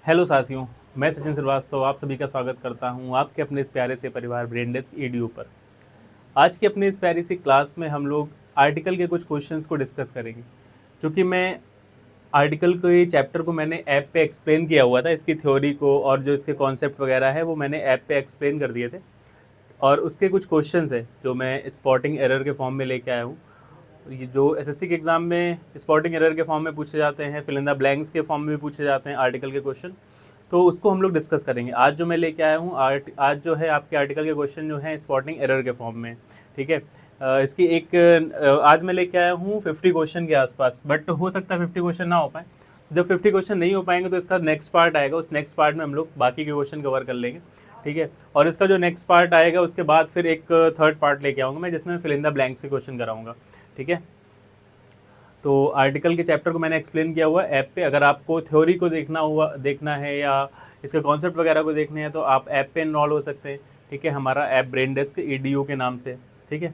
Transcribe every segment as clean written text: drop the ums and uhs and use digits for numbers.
Hello साथियों, मैं सचिन श्रीवास्तव आप सभी का स्वागत करता हूं आपके अपने इस प्यारे से परिवार ब्रेन डेस्क ईडीयू पर। आज की अपनी इस प्यारी सी क्लास में हम लोग आर्टिकल के कुछ क्वेश्चंस को डिस्कस करेंगे। क्योंकि मैं आर्टिकल के चैप्टर को मैंने ऐप पे एक्सप्लेन किया हुआ था, इसकी थ्योरी को और जो इसके कॉन्सेप्ट वगैरह है वो मैंने ऐप पे एक्सप्लेन कर दिए थे। और उसके कुछ क्वेश्चंस है जो मैं स्पॉटिंग एरर के फॉर्म में लेके आया हूँ। ये जो एसएससी के एग्ज़ाम में स्पॉटिंग एरर के फॉर्म में पूछे जाते हैं, फिल इन द ब्लैंक्स के फॉर्म में भी पूछे जाते हैं आर्टिकल के क्वेश्चन, तो उसको हम लोग डिस्कस करेंगे। आज जो मैं लेके आया हूँ आज जो है आपके आर्टिकल के क्वेश्चन जो हैं स्पॉटिंग एरर के फॉर्म में। ठीक है, इसकी एक आज मैं लेके आया हूँ 50 क्वेश्चन के आसपास, बट हो सकता है 50 क्वेश्चन ना हो पाए। जब 50 क्वेश्चन नहीं हो पाएंगे तो इसका नेक्स्ट पार्ट आएगा, उस नेक्स्ट पार्ट में हम लोग बाकी के क्वेश्चन कवर कर लेंगे। ठीक है, और इसका जो नेक्स्ट पार्ट आएगा उसके बाद फिर एक थर्ड पार्ट लेके आऊँगा मैं, जिसमें फिल इन द ब्लैंक से क्वेश्चन कराऊंगा। ठीक है, तो आर्टिकल के चैप्टर को मैंने एक्सप्लेन किया हुआ ऐप पे। अगर आपको थ्योरी को देखना है या इसके कॉन्सेप्ट वगैरह को देखने हैं तो आप ऐप पे इनरोल हो सकते हैं। ठीक है, हमारा ऐप ब्रेन डेस्क ईडीयू के नाम से। ठीक है,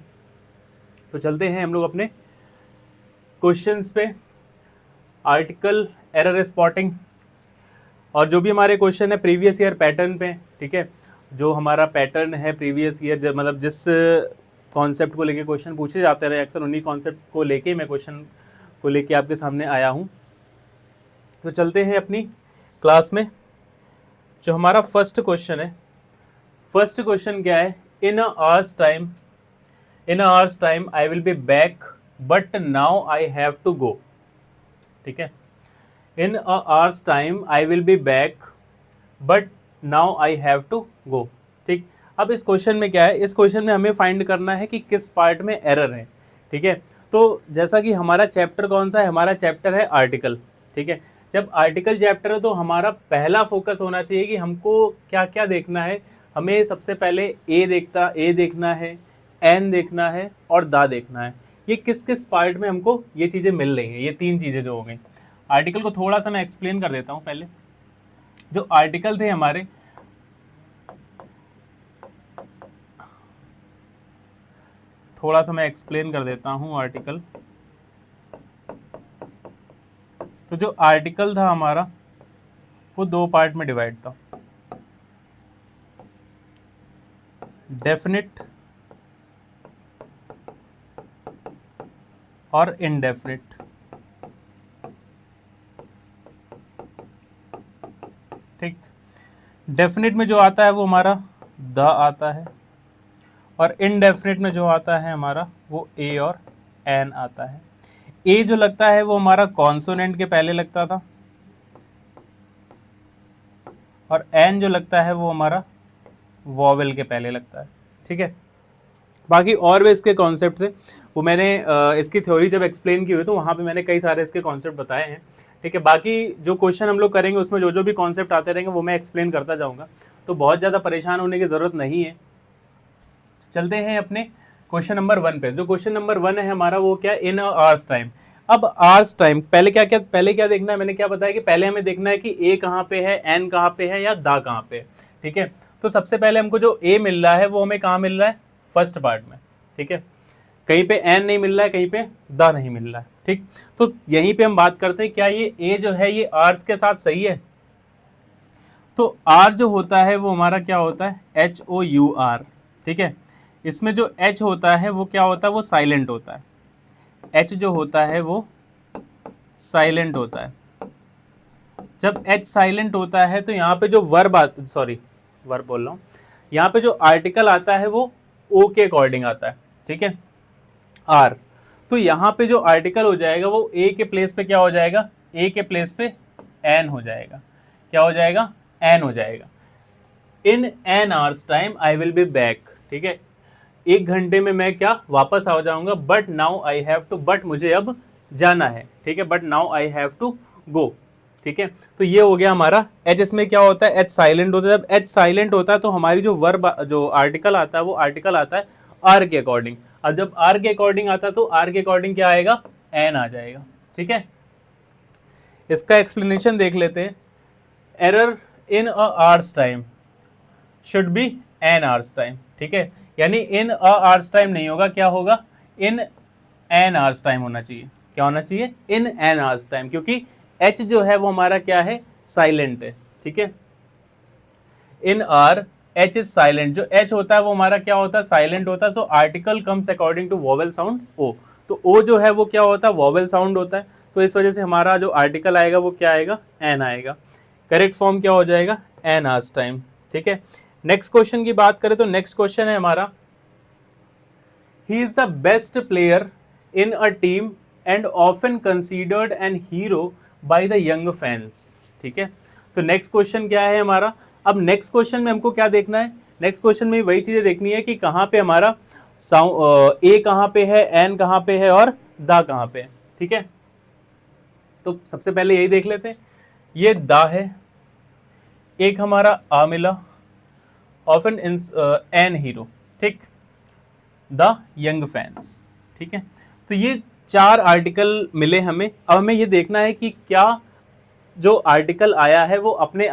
तो चलते हैं हम लोग अपने क्वेश्चंस पे। आर्टिकल एरर स्पॉटिंग और जो भी हमारे क्वेश्चन है प्रीवियस ईयर पैटर्न पे। ठीक है, जो हमारा पैटर्न है प्रीवियस ईयर, जब मतलब जिस कॉन्सेप्ट को लेके क्वेश्चन पूछे जाते रहे अक्सर उन्हीं कॉन्सेप्ट को लेके मैं क्वेश्चन को लेके आपके सामने आया हूँ। तो चलते हैं अपनी क्लास में। जो हमारा फर्स्ट क्वेश्चन है, फर्स्ट क्वेश्चन क्या है? In a hours time I will be back but now I have to go. ठीक है, in a hours time I will be back but now I have to go. ठीक, अब इस question में क्या है? इस क्वेश्चन में हमें फाइंड करना है कि किस पार्ट में एरर है। ठीक है, तो जैसा कि हमारा चैप्टर कौन सा है? हमारा चैप्टर है आर्टिकल। ठीक है, जब आर्टिकल चैप्टर है तो हमारा पहला फोकस होना चाहिए कि हमको क्या क्या देखना है। हमें सबसे पहले ए देखना है, एन देखना है और दा देखना है। ये किस किस पार्ट में हमको ये चीज़ें मिल रही हैं, ये तीन चीज़ें जो हो गई। आर्टिकल को थोड़ा सा मैं एक्सप्लेन कर देता हूँ पहले। जो आर्टिकल थे हमारे, थोड़ा सा मैं एक्सप्लेन कर देता हूँ आर्टिकल। तो जो आर्टिकल था हमारा वो दो पार्ट में डिवाइड था, डेफिनिट और इनडेफिनिट। ठीक, डेफिनिट में जो आता है वो हमारा द आता है और इनडेफिनिट में जो आता है हमारा वो ए और एन आता है। ए जो लगता है वो हमारा कॉन्सोनेंट के पहले लगता था और एन जो लगता है वो हमारा वॉवेल के पहले लगता है। ठीक है, बाकी और भी इसके कॉन्सेप्ट थे, वो मैंने इसकी थ्योरी जब एक्सप्लेन की हुई तो वहाँ पे मैंने कई सारे इसके कॉन्सेप्ट बताए हैं। ठीक है, बाकी जो क्वेश्चन हम लोग करेंगे उसमें जो जो भी कॉन्सेप्ट आते रहेंगे वो मैं एक्सप्लेन करता जाऊँगा, तो बहुत ज़्यादा परेशान होने की ज़रूरत नहीं है। चलते हैं अपने क्वेश्चन नंबर 1 पे। जो क्वेश्चन नंबर 1 है हमारा वो क्या? इन अ आवर्स टाइम। अब आवर्स टाइम पहले क्या देखना है? मैंने क्या बताया कि पहले हमें देखना है कि ए कहाँ पे है, एन कहाँ पे है या दा कहाँ पे है। ठीक है, तो सबसे पहले हमको जो ए मिल रहा है वो हमें कहाँ मिल रहा है? फर्स्ट पार्ट में। ठीक है, कहीं पे एन नहीं मिल रहा है, कहीं पे दा नहीं मिल रहा है। ठीक, तो यहीं पे हम बात करते हैं क्या ये ए जो है ये आर्स के साथ सही है? तो आर जो होता है वो हमारा क्या होता है? HOUR। ठीक है, इसमें जो H होता है वो क्या होता है? वो साइलेंट होता है। H जो होता है वो साइलेंट होता है। जब H साइलेंट होता है तो यहाँ पे जो वर्ब बोल रहा हूँ, यहाँ पे जो आर्टिकल आता है वो O के अकॉर्डिंग आता है। ठीक है, R, तो यहाँ पे जो आर्टिकल हो जाएगा वो A के प्लेस पे क्या हो जाएगा? A के प्लेस पे N हो जाएगा। क्या हो जाएगा? N हो जाएगा। In an hours time I will be back. ठीक है, 1 घंटे में मैं क्या वापस आ जाऊंगा। But now I have to, but मुझे अब जाना है। ठीक है, but now I have to go. ठीक है, तो ये हो गया हमारा एच। इसमें क्या होता है? एच साइलेंट होता है। जब एच साइलेंट होता है तो हमारी जो वर्ब जो आर्टिकल आता है वो आर्टिकल आता है आर के अकॉर्डिंग। अब जब आर के अकॉर्डिंग आता है तो आर के अकॉर्डिंग क्या आएगा? एन आ जाएगा। ठीक है, इसका एक्सप्लेनेशन देख लेते हैं। Error in a hours time should be an hours time. ठीक है, यानी इन अ आवर्स टाइम नहीं होगा, क्या होगा? इन एन आवर्स टाइम होना चाहिए। क्या होना चाहिए? इन एन आवर्स टाइम, क्योंकि एच जो है वो हमारा क्या है? साइलेंट है। ठीक है। इन आर एच इज साइलेंट, जो एच होता है वो हमारा क्या होता है, साइलेंट होता है। So article comes according to vowel sound O, तो ओ जो है वो क्या होता है, वोवेल साउंड होता है। तो इस वजह से हमारा जो आर्टिकल आएगा वो क्या आएगा, एन आएगा। करेक्ट फॉर्म क्या हो जाएगा, एन आज टाइम। ठीक है, नेक्स्ट क्वेश्चन की बात करें तो नेक्स्ट क्वेश्चन है हमारा, he is the best player in a team and often considered an hero by the young fans. ठीक है, तो नेक्स्ट क्वेश्चन क्या है हमारा, अब नेक्स्ट क्वेश्चन में हमको क्या देखना है, नेक्स्ट क्वेश्चन में वही चीजें देखनी है कि कहाँ पे हमारा साउंड ए कहाँ पे है, एन कहाँ पे है और दा कहाँ पे है। ठीक है, तो सबसे पहले यही देख लेते हैं, ये दा है, एक हमारा आ मिला, ऑफन एन हीरो, ठीक, द यंग फैंस। ठीक है, तो ये 4 आर्टिकल मिले हमें। अब हमें ये देखना है कि क्या जो आर्टिकल आया है वो अपने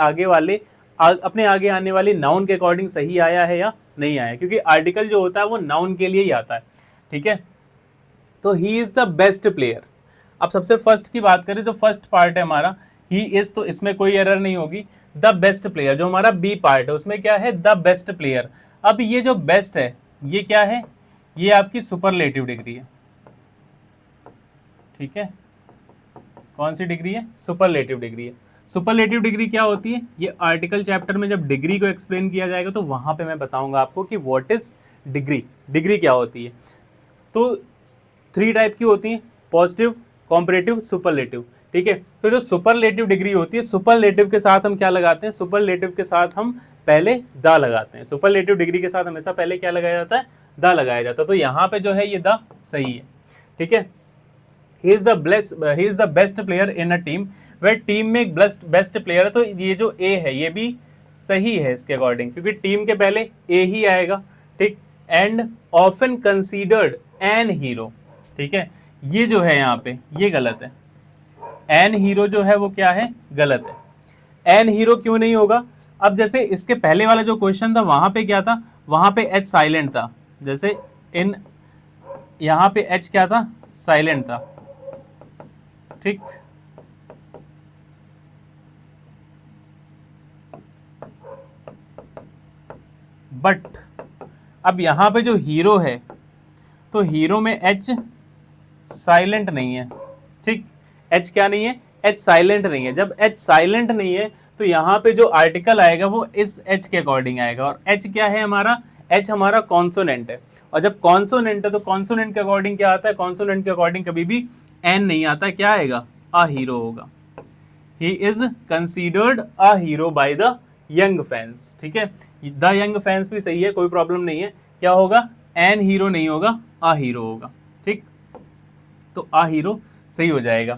आगे आने वाली नाउन के अकॉर्डिंग सही आया है या नहीं आया, क्योंकि आर्टिकल जो होता है वो नाउन के लिए ही आता है। ठीक है, तो ही इज द बेस्ट प्लेयर। अब सबसे फर्स्ट की बात करें तो फर्स्ट पार्ट है हमारा ही इज, तो इसमें कोई एरर नहीं होगी। द बेस्ट प्लेयर जो हमारा बी पार्ट है उसमें क्या है, द बेस्ट प्लेयर। अब ये जो बेस्ट है ये क्या है, ये आपकी सुपरलेटिव डिग्री है। ठीक है, कौन सी डिग्री है, सुपरलेटिव डिग्री है। सुपरलेटिव डिग्री क्या होती है, ये आर्टिकल चैप्टर में जब डिग्री को एक्सप्लेन किया जाएगा तो वहां पे मैं बताऊंगा आपको कि व्हाट इज डिग्री, डिग्री क्या होती है। तो 3 टाइप की होती है, पॉजिटिव, कॉम्परेटिव, सुपरलेटिव। ठीक है, तो जो सुपरलेटिव डिग्री होती है, सुपरलेटिव के साथ हम क्या लगाते हैं, सुपरलेटिव के साथ हम पहले द लगाते हैं। सुपरलेटिव डिग्री के साथ हमेशा पहले क्या लगाया जाता है, द लगाया जाता है। तो यहाँ पे जो है ये द सही है। ठीक है, he is the best player in a team, वह टीम में एक बेस्ट प्लेयर है। तो ये जो ए है ये भी सही है इसके अकॉर्डिंग, क्योंकि टीम के पहले ए ही आएगा। ठीक, and often considered an hero. ठीक है, ये जो है यहाँ पे ये गलत है, एन हीरो जो है वो क्या है, गलत है। एन हीरो क्यों नहीं होगा, अब जैसे इसके पहले वाला जो क्वेश्चन था वहां पे क्या था, वहां पे एच साइलेंट था, जैसे इन यहाँ पे एच क्या था, साइलेंट था। ठीक, बट अब यहां पे जो हीरो है तो हीरो में एच साइलेंट नहीं है। ठीक, एच क्या नहीं है, एच साइलेंट नहीं है। जब एच साइलेंट नहीं है तो यहाँ पे जो आर्टिकल आएगा वो इस एच के अकॉर्डिंग आएगा, और एच क्या है हमारा, एच हमारा कॉन्सोनेंट है। और जब कॉन्सोनेंट है तो कॉन्सोनेंट के अकॉर्डिंग क्या आता है, कॉन्सोनेंट के अकॉर्डिंग कभी भी एन नहीं आता, क्या आएगा, अ हीरो होगा। He is considered a hero by the young fans. ठीक है, द यंग फैंस भी सही है, कोई प्रॉब्लम नहीं है। क्या होगा, एन हीरो नहीं होगा, अ हीरो होगा। ठीक, तो अ हीरो सही हो जाएगा।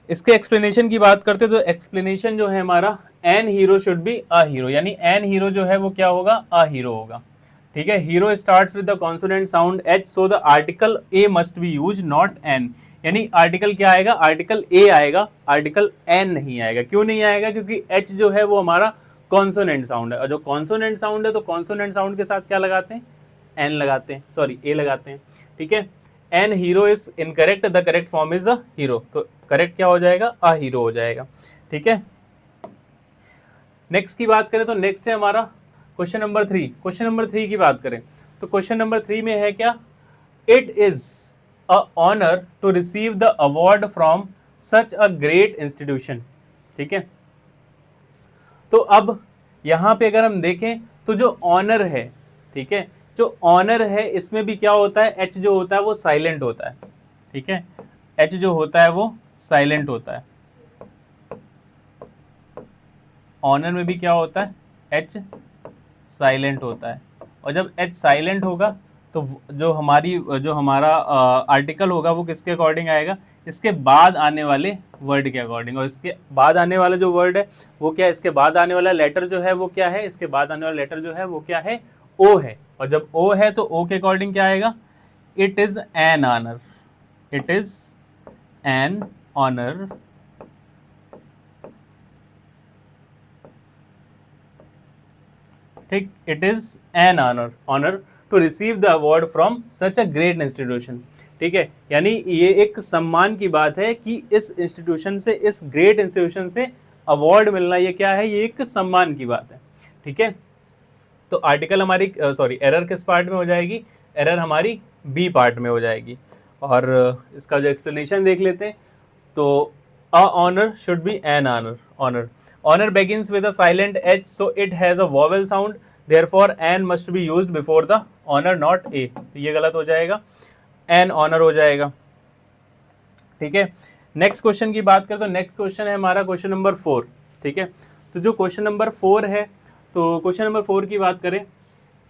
इसके एक्सप्लेनेशन की बात करते तो एक्सप्लेनेशन जो है हमारा, an hero should be a hero, यानी एन हीरो जो है वो क्या होगा, अ हीरो होगा। ठीक है, hero starts with the consonant sound H, so the article a must be use not an, यानी आर्टिकल क्या आएगा, आर्टिकल ए आएगा, आर्टिकल एन नहीं आएगा। क्यों नहीं आएगा, क्योंकि एच जो है वो हमारा कॉन्सोनेंट साउंड है, और जो कॉन्सोनेंट साउंड है तो कॉन्सोनेंट साउंड के साथ क्या लगाते हैं, एन लगाते हैं, सॉरी ए लगाते हैं। ठीक है, an hero is incorrect, the correct form is a hero, तो करेक्ट क्या हो जाएगा, अ हीरो हो जाएगा। ठीक है, नेक्स्ट की बात करें तो नेक्स्ट है हमारा क्वेश्चन नंबर 3। क्वेश्चन नंबर 3 की बात करें तो क्वेश्चन नंबर 3 में है क्या, it is a honour to receive the award from such a great institution. ठीक है, तो अब यहां पे अगर हम देखें तो जो ऑनर है, ठीक है, जो ऑनर है इसमें भी क्या होता है, एच जो होता है वो साइलेंट होता है। ठीक है, एच जो होता है वो साइलेंट होता है। ऑनर में भी क्या होता है, एच साइलेंट होता है। और जब एच साइलेंट होगा तो जो हमारा आर्टिकल होगा वो किसके अकॉर्डिंग आएगा, इसके बाद आने वाले वर्ड के अकॉर्डिंग। और इसके बाद आने वाला जो वर्ड है वो क्या है, इसके बाद आने वाला लेटर जो है वो क्या है, इसके बाद आने वाला लेटर जो है वो क्या है, ओ है। और जब ओ है तो ओ के अकॉर्डिंग क्या आएगा, it is an honour, it is an honour ठीक, it is an honour to receive the award from such a great institution. ठीक है, यानी ये एक सम्मान की बात है कि इस इंस्टीट्यूशन से, इस ग्रेट इंस्टीट्यूशन से अवार्ड मिलना ये क्या है, ये एक सम्मान की बात है, ठीक है। तो आर्टिकल हमारी एरर किस पार्ट में हो जाएगी, एरर हमारी बी पार्ट में हो जाएगी। और इसका जो एक्सप्लेनेशन देख लेते हैं, तो a honour should be an honour, honour honour begins with a silent h so it has a vowel sound therefore an must be used before the honor not a, तो ये गलत हो जाएगा, एन ऑनर हो जाएगा, ठीक है। Next question की बात करें तो नेक्स्ट क्वेश्चन है हमारा क्वेश्चन नंबर 4, ठीक है। तो जो क्वेश्चन नंबर 4 है, तो क्वेश्चन नंबर 4 की बात करें,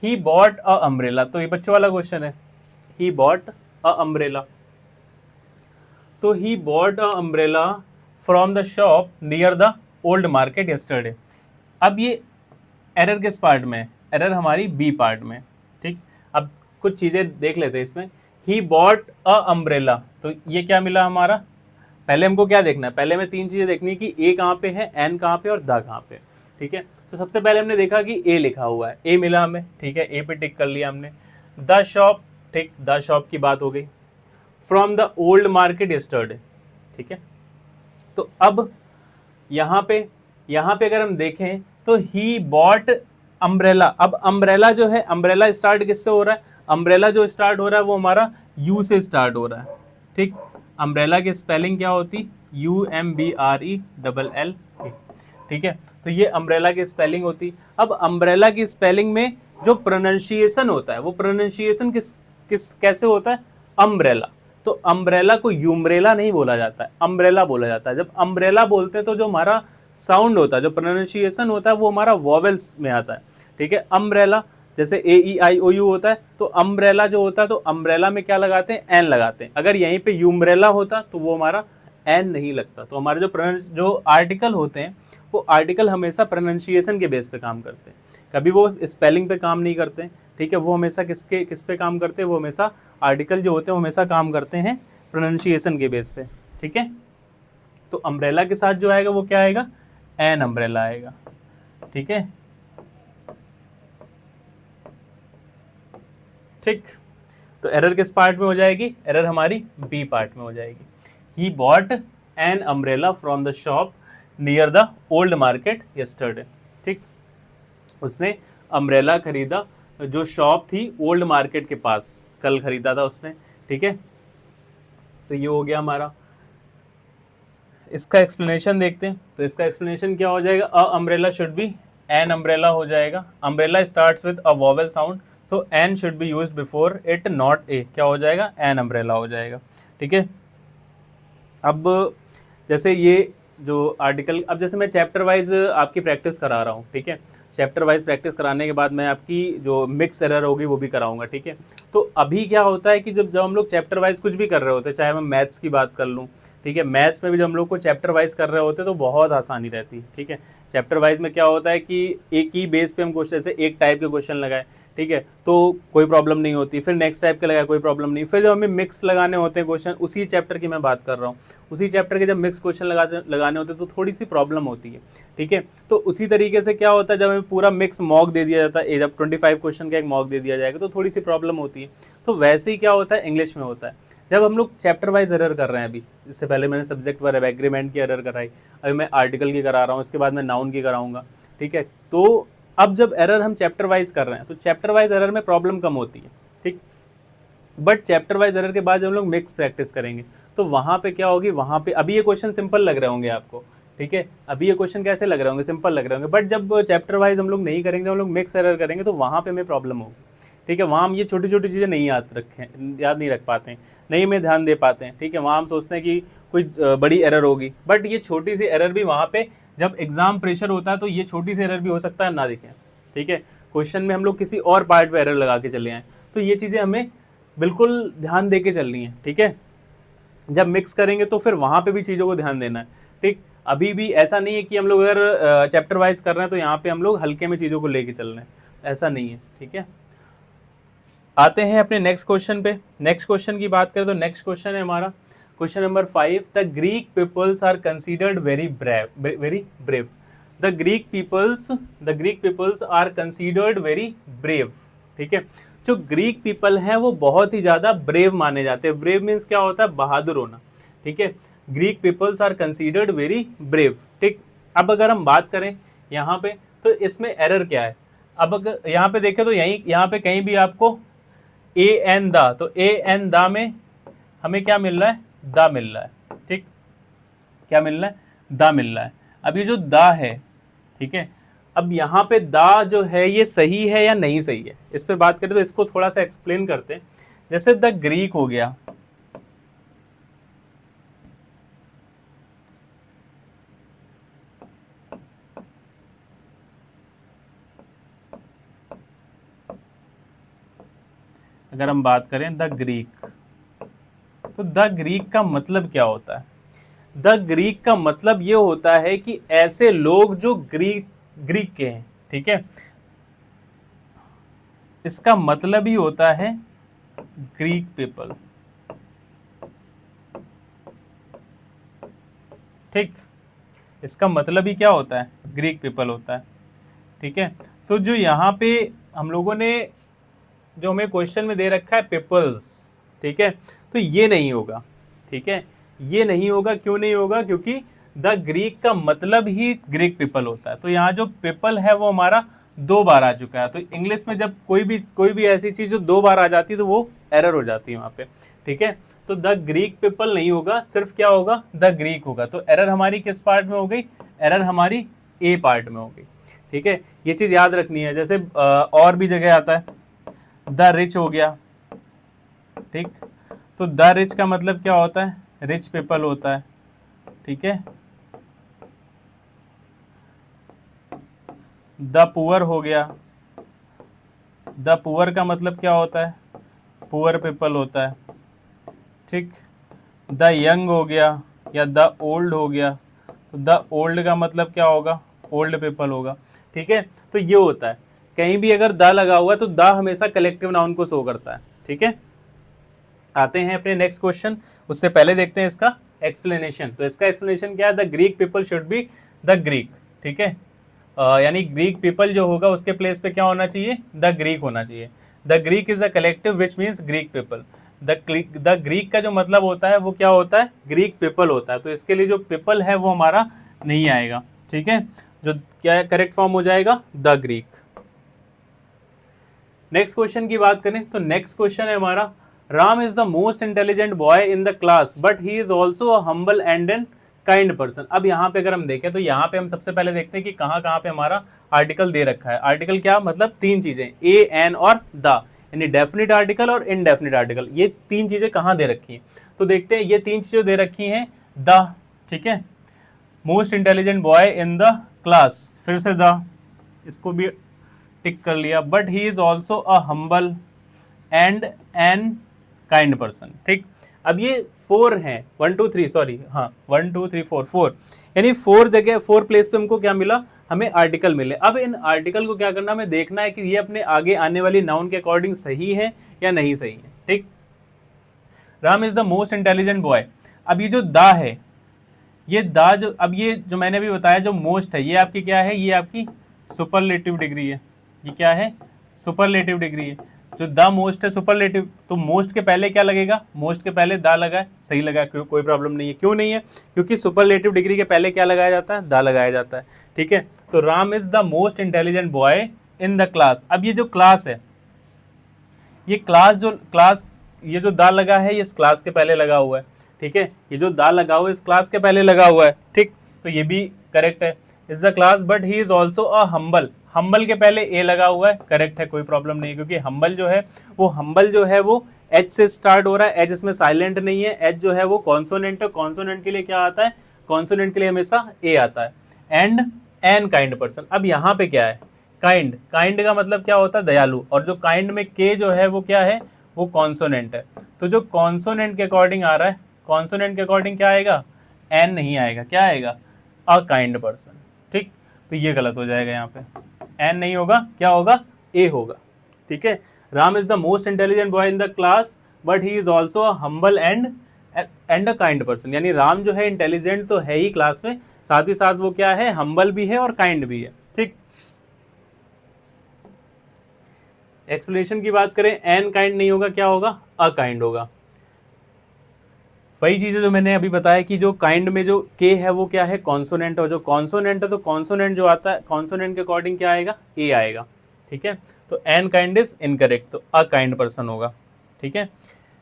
ही बॉट अ अम्ब्रेला, तो ये बच्चों वाला क्वेश्चन है, ही बॉट अ अम्ब्रेला। तो he bought a umbrella from the shop near the old market yesterday. अब ये एरर किस पार्ट में है, एरर हमारी बी पार्ट में, ठीक। अब कुछ चीज़ें देख लेते हैं इसमें, ही बॉट अ अम्ब्रेला, तो ये क्या मिला हमारा, पहले हमको क्या देखना है, पहले हमें 3 चीज़ें देखनी है कि ए कहाँ पे है, एन कहाँ पे और द कहाँ पे, ठीक है। तो सबसे पहले हमने देखा कि ए लिखा हुआ है, ए मिला हमें, ठीक है, ए पे टिक कर लिया हमने। द शॉप, ठीक, द शॉप की बात हो गई। From the old market yesterday, ठीक है। तो अब यहाँ पे अगर हम देखें तो ही बॉट अम्ब्रेला। अब अम्ब्रेला जो है, अम्ब्रेला स्टार्ट किससे हो रहा है, अम्ब्रेला जो स्टार्ट हो रहा है वो हमारा यू से स्टार्ट हो रहा है, ठीक। अम्ब्रेला की स्पेलिंग क्या होती, UMBRELL, ठीक है। तो ये अम्ब्रेला की स्पेलिंग होती। अब अम्ब्रेला की स्पेलिंग में जो प्रोनाउंसिएशन होता है वो प्रोनाउंसिएशन किस कैसे होता है, अम्ब्रेला। तो अम्ब्रेला को यूम्ब्रेला नहीं बोला जाता है, अम्ब्रेला बोला जाता है। जब अम्ब्रेला बोलते हैं तो जो हमारा साउंड होता है, जो प्रोनाउंसिएशन होता है वो हमारा वॉवेल्स में आता है, ठीक है। अम्ब्रेला जैसे AEIOU होता है, तो अम्ब्रेला जो होता है तो अम्ब्रेला में क्या लगाते हैं, एन लगाते हैं। अगर यहीं पे यूम्ब्रेला होता तो वो हमारा एन नहीं लगता। तो हमारे जो आर्टिकल होते हैं वो आर्टिकल हमेशा प्रोनाउंसिएशन के बेस पे काम करते हैं, कभी वो स्पेलिंग पे काम नहीं करते, ठीक है। वो हमेशा किस पे काम करते हैं, वो हमेशा आर्टिकल जो होते हैं वो हमेशा काम करते हैं प्रोनाउंसिएशन के बेस पे, ठीक है। तो अम्ब्रेला के साथ जो आएगा वो क्या आएगा, एन अम्ब्रेला आएगा, ठीक है, ठीक। तो एरर किस पार्ट में हो जाएगी, एरर हमारी बी पार्ट में हो जाएगी। He bought an umbrella from the shop near the old market yesterday, ठीक। उसने अम्ब्रेला खरीदा जो शॉप थी ओल्ड मार्केट के पास, कल खरीदा था उसने, ठीक है। तो ये हो गया हमारा। इसका एक्सप्लेनेशन देखते हैं, तो इसका एक्सप्लेनेशन क्या हो जाएगा, a umbrella should be an umbrella हो जाएगा। Umbrella starts with a vowel sound so an should be used before it not a, क्या हो जाएगा, एन अम्ब्रेला हो जाएगा, ठीक है। अब जैसे ये जो आर्टिकल, अब जैसे मैं चैप्टर वाइज आपकी प्रैक्टिस करा रहा हूँ, ठीक है। चैप्टर वाइज प्रैक्टिस कराने के बाद मैं आपकी जो मिक्स एरर होगी वो भी कराऊंगा, ठीक है। तो अभी क्या होता है कि जब हम लोग चैप्टर वाइज कुछ भी कर रहे होते हैं, चाहे मैं मैथ्स की बात कर लूँ, ठीक है, मैथ्स में भी जब हम लोग को चैप्टर वाइज कर रहे होते हैं तो बहुत आसानी रहती है, ठीक है। चैप्टर वाइज में क्या होता है कि एक ही बेस पे हम क्वेश्चन, जैसे एक टाइप के क्वेश्चन लगाए, ठीक है, तो कोई प्रॉब्लम नहीं होती, फिर नेक्स्ट टाइप के लगाया कोई प्रॉब्लम नहीं, फिर जब हमें मिक्स लगाने होते हैं क्वेश्चन, उसी चैप्टर की मैं बात कर रहा हूँ, उसी चैप्टर के जब मिक्स क्वेश्चन लगाने होते हैं तो थोड़ी सी प्रॉब्लम होती है, ठीक है। तो उसी तरीके से क्या होता है, जब हमें पूरा मिक्स मॉक दे दिया जाता है, जब 25 क्वेश्चन का एक मॉक दे दिया जाएगा तो थोड़ी सी प्रॉब्लम होती है। तो वैसे ही क्या होता है इंग्लिश में होता है, जब हम लोग चैप्टर वाइज एरर कर रहे हैं, अभी इससे पहले मैंने सब्जेक्ट वर्ब एग्रीमेंट की एरर कराई, अभी मैं आर्टिकल की करा रहा हूँ, इसके बाद मैं नाउन की कराऊंगा, ठीक है। तो अब जब एरर हम चैप्टर वाइज कर रहे हैं तो चैप्टर वाइज एरर में प्रॉब्लम कम होती है, ठीक। बट चैप्टर वाइज एरर के बाद जब हम लोग मिक्स प्रैक्टिस करेंगे तो वहाँ पे क्या होगी, वहाँ पे अभी ये क्वेश्चन सिंपल लग रहे होंगे आपको, ठीक है, अभी ये क्वेश्चन कैसे लग रहे होंगे, सिंपल लग रहे होंगे। बट जब चैप्टर वाइज हम लोग नहीं करेंगे, हम लोग मिक्स एरर करेंगे तो वहाँ पे हमें प्रॉब्लम होगी, ठीक है। वहाँ हम ये छोटी छोटी चीज़ें नहीं याद नहीं रख पाते हैं, नहीं में ध्यान दे पाते हैं, ठीक है। वहाँ हम सोचते हैं कि कोई बड़ी एरर होगी, बट ये छोटी सी एरर भी वहाँ पे जब एग्जाम प्रेशर होता है तो ये छोटी सी एरर भी हो सकता है ना दिखें, ठीक है। क्वेश्चन में हम लोग किसी और पार्ट पे एरर लगा के चले आए, तो ये चीज़ें हमें बिल्कुल ध्यान दे के चलनी है, ठीक है। जब मिक्स करेंगे तो फिर वहाँ पे भी चीज़ों को ध्यान देना है, ठीक। अभी भी ऐसा नहीं है कि हम लोग अगर चैप्टर वाइज कर रहे हैं तो यहाँ पे हम लोग हल्के में चीज़ों को लेके चल रहे हैं, ऐसा नहीं है, ठीक है। आते हैं अपने नेक्स्ट क्वेश्चन पे। नेक्स्ट क्वेश्चन की बात करें तो नेक्स्ट क्वेश्चन है हमारा question number 5, the Greek peoples are considered very brave. The Greek peoples are considered very brave, ठीक है। जो ग्रीक पीपल हैं वो बहुत ही ज़्यादा ब्रेव माने जाते हैं। ब्रेव मीन्स क्या होता है, बहादुर होना, ठीक है। Greek peoples are considered very brave, ठीक। अब अगर हम बात करें यहाँ पे तो इसमें एरर क्या है, अब अगर यहाँ पे देखें तो यहाँ पे कहीं भी आपको ए एन दा, तो ए एन दा में हमें क्या मिल रहा है, दा मिल रहा है, ठीक, क्या मिल रहा है, दा मिल रहा है। अब ये जो दा है, ठीक है, अब यहाँ पे दा जो है ये सही है या नहीं सही है, इस पे बात करें तो इसको थोड़ा सा एक्सप्लेन करते हैं। जैसे द ग्रीक हो गया, अगर हम बात करें द ग्रीक, तो द ग्रीक का मतलब क्या होता है, द ग्रीक का मतलब ये होता है कि ऐसे लोग जो ग्रीक ग्रीक के हैं, ठीक है, इसका मतलब ही होता है ग्रीक पीपल, ठीक, इसका मतलब ही क्या होता है, ग्रीक पीपल होता है, ठीक है। तो जो यहाँ पे हम लोगों ने, जो हमें क्वेश्चन में दे रखा है पीपल्स, ठीक है, तो ये नहीं होगा, ठीक है, ये नहीं होगा, क्यों नहीं होगा, क्योंकि द ग्रीक का मतलब ही ग्रीक पीपल होता है। तो यहाँ जो पीपल है वो हमारा 2 बार आ चुका है, तो इंग्लिश में जब कोई भी ऐसी चीज जो 2 बार आ जाती है तो वो एरर हो जाती है वहाँ पे, ठीक है। तो द ग्रीक पीपल नहीं होगा, सिर्फ क्या होगा, द ग्रीक होगा। तो एरर हमारी किस पार्ट में हो गई, एरर हमारी ए पार्ट में हो गई, ठीक है, ये चीज याद रखनी है। जैसे और भी जगह आता है द रिच हो गया, ठीक, तो द रिच का मतलब क्या होता है, रिच पीपल होता है, ठीक है। द पुअर हो गया, द पुअर का मतलब क्या होता है, पुअर पीपल होता है, ठीक। द यंग हो गया या द ओल्ड हो गया, तो द ओल्ड का मतलब क्या होगा, ओल्ड पीपल होगा, ठीक है। तो ये होता है, कहीं भी अगर द लगा हुआ है तो द हमेशा कलेक्टिव नाउन को शो करता है, ठीक है। आते हैं अपने नेक्स्ट क्वेश्चन, उससे पहले देखते हैं इसका एक्सप्लेनेशन। तो इसका एक्सप्लेनेशन क्या है, the Greek people should be the Greek, ठीक है, यानी ग्रीक पीपल जो होगा उसके प्लेस पे क्या होना चाहिए, द ग्रीक होना चाहिए। The Greek is the collective which means Greek people. The Greek का जो मतलब होता है वो क्या होता है, ग्रीक पीपल होता है। तो इसके लिए जो पीपल है वो हमारा नहीं आएगा, ठीक है, जो क्या करेक्ट फॉर्म हो जाएगा, द ग्रीक। नेक्स्ट क्वेश्चन की बात करें तो नेक्स्ट क्वेश्चन है हमारा, Ram is the most intelligent boy in the class but he is also a humble and an kind person. अब यहाँ पे अगर हम देखें तो यहाँ पे हम सबसे पहले देखते हैं कि कहाँ कहाँ पे हमारा आर्टिकल दे रखा है। आर्टिकल क्या मतलब, 3 चीजें, ए एन और द, यानी डेफिनेट आर्टिकल और इनडेफिनेट आर्टिकल, ये 3 चीजें कहाँ दे रखी हैं। तो देखते हैं, ये 3 चीजें दे रखी हैं, द, ठीक है, most intelligent boy in the class, फिर से द, इसको भी टिक कर लिया, but he is also a humble and an kind person, ठीक। अब ये 4 हैं, 1 2 3 सॉरी, हाँ 1 2 3 4 4, यानी 4 जगह 4 प्लेस पे हमको क्या मिला, हमें आर्टिकल मिले। अब इन आर्टिकल को क्या करना, हमें देखना है कि ये अपने आगे आने वाली नाउन के अकॉर्डिंग सही है या नहीं सही है, ठीक। Ram is the most intelligent boy, अब ये जो दा है, ये दा जो, अब ये जो मैंने अभी बताया जो मोस्ट है, ये आपकी क्या है, ये आपकी सुपरलेटिव डिग्री है, ये क्या है, सुपरलेटिव डिग्री है। जो द मोस्ट है सुपरलेटिव, तो मोस्ट के पहले क्या लगेगा, मोस्ट के पहले दा लगा है, सही लगा, कोई प्रॉब्लम नहीं है। क्यों नहीं है, क्योंकि सुपरलेटिव डिग्री के पहले क्या लगाया जाता है, दा लगाया जाता है, ठीक है। तो Ram is the most intelligent boy in the class. अब ये जो क्लास है, ये क्लास ये जो दा लगा है ये इस क्लास के पहले लगा हुआ है, ठीक है, ये जो दा लगा हुआ है इस क्लास के पहले लगा हुआ है, ठीक। तो ये भी करेक्ट है, is the class but he is also a humble, humble के पहले ए लगा हुआ है, करेक्ट है, कोई प्रॉब्लम नहीं है, क्योंकि हम्बल जो है वो एच से स्टार्ट हो रहा है, एच इसमें साइलेंट नहीं है, एच जो है वो कॉन्सोनेंट है, कॉन्सोनेंट के लिए क्या आता है, कॉन्सोनेंट के लिए हमेशा ए आता है। एंड एन काइंड पर्सन, अब यहाँ पे क्या है, काइंड, काइंड का मतलब क्या होता है, दयालु, और जो काइंड में के जो है वो क्या है, वो कॉन्सोनेंट है। तो जो कॉन्सोनेंट के अकॉर्डिंग आ रहा है, कॉन्सोनेंट के अकॉर्डिंग क्या आएगा, एन नहीं आएगा, क्या आएगा, अ काइंड पर्सन, ठीक। तो ये गलत हो जाएगा, यहाँ पे एन नहीं होगा, क्या होगा, ए होगा, ठीक है। Ram is the most intelligent boy in the class but he is also a humble and a kind person, यानी राम जो है इंटेलिजेंट तो है ही क्लास में, साथ ही साथ वो क्या है, हम्बल भी है और काइंड भी है, ठीक। एक्सप्लेनेशन की बात करें, एन काइंड नहीं होगा, क्या होगा, अ काइंड होगा। वही चीज़ है जो मैंने अभी बताया कि जो काइंड में जो के है वो क्या है, कॉन्सोनेंट, और जो कॉन्सोनेंट है तो कॉन्सोनेंट जो आता है कॉन्सोनेंट के अकॉर्डिंग क्या आएगा, ए आएगा। ठीक है, तो एन काइंड इज इनकरेक्ट, तो अ काइंड पर्सन होगा। ठीक है,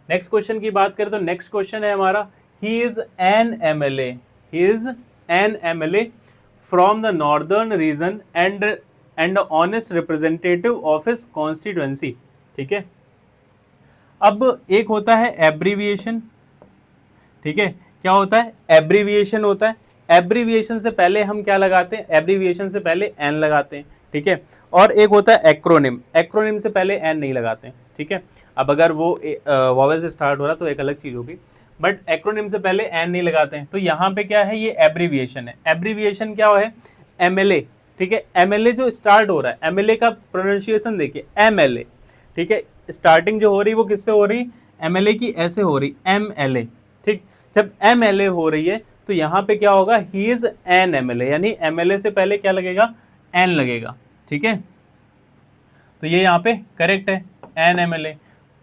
नेक्स्ट क्वेश्चन की बात करें तो नेक्स्ट क्वेश्चन है हमारा, he is N MLA, he is N MLA from the northern region and honest representative of his constituency. ठीक है, अब एक होता है एब्रीविएशन। ठीक है, क्या होता है, एब्रीविएशन होता है। एब्रीविएशन से पहले हम क्या लगाते हैं, एब्रीविएशन से पहले एन लगाते हैं। ठीक है, और एक होता है एक्रोनिम, एक्रोनिम से पहले एन नहीं लगाते हैं। ठीक है, अब अगर वो वॉवेल से स्टार्ट हो रहा तो एक अलग चीज होगी, बट एक्रोनिम से पहले एन नहीं लगाते हैं। तो यहाँ पे क्या है, ये एब्रीविएशन है। एब्रीविएशन क्या है, एमएलए। ठीक है, एमएलए जो स्टार्ट हो रहा है, एमएलए का प्रोनाउंसिएशन देखिए, एमएलए। ठीक है, स्टार्टिंग जो हो रही वो किससे हो रही, एमएलए की ऐसे हो रही, एमएलए। ठीक, जब एमएलए हो रही है तो यहाँ पे क्या होगा, ही इज एन एमएलए, यानी एमएलए से पहले क्या लगेगा, एन लगेगा। ठीक है, तो ये यहाँ पे करेक्ट है, एन एमएलए।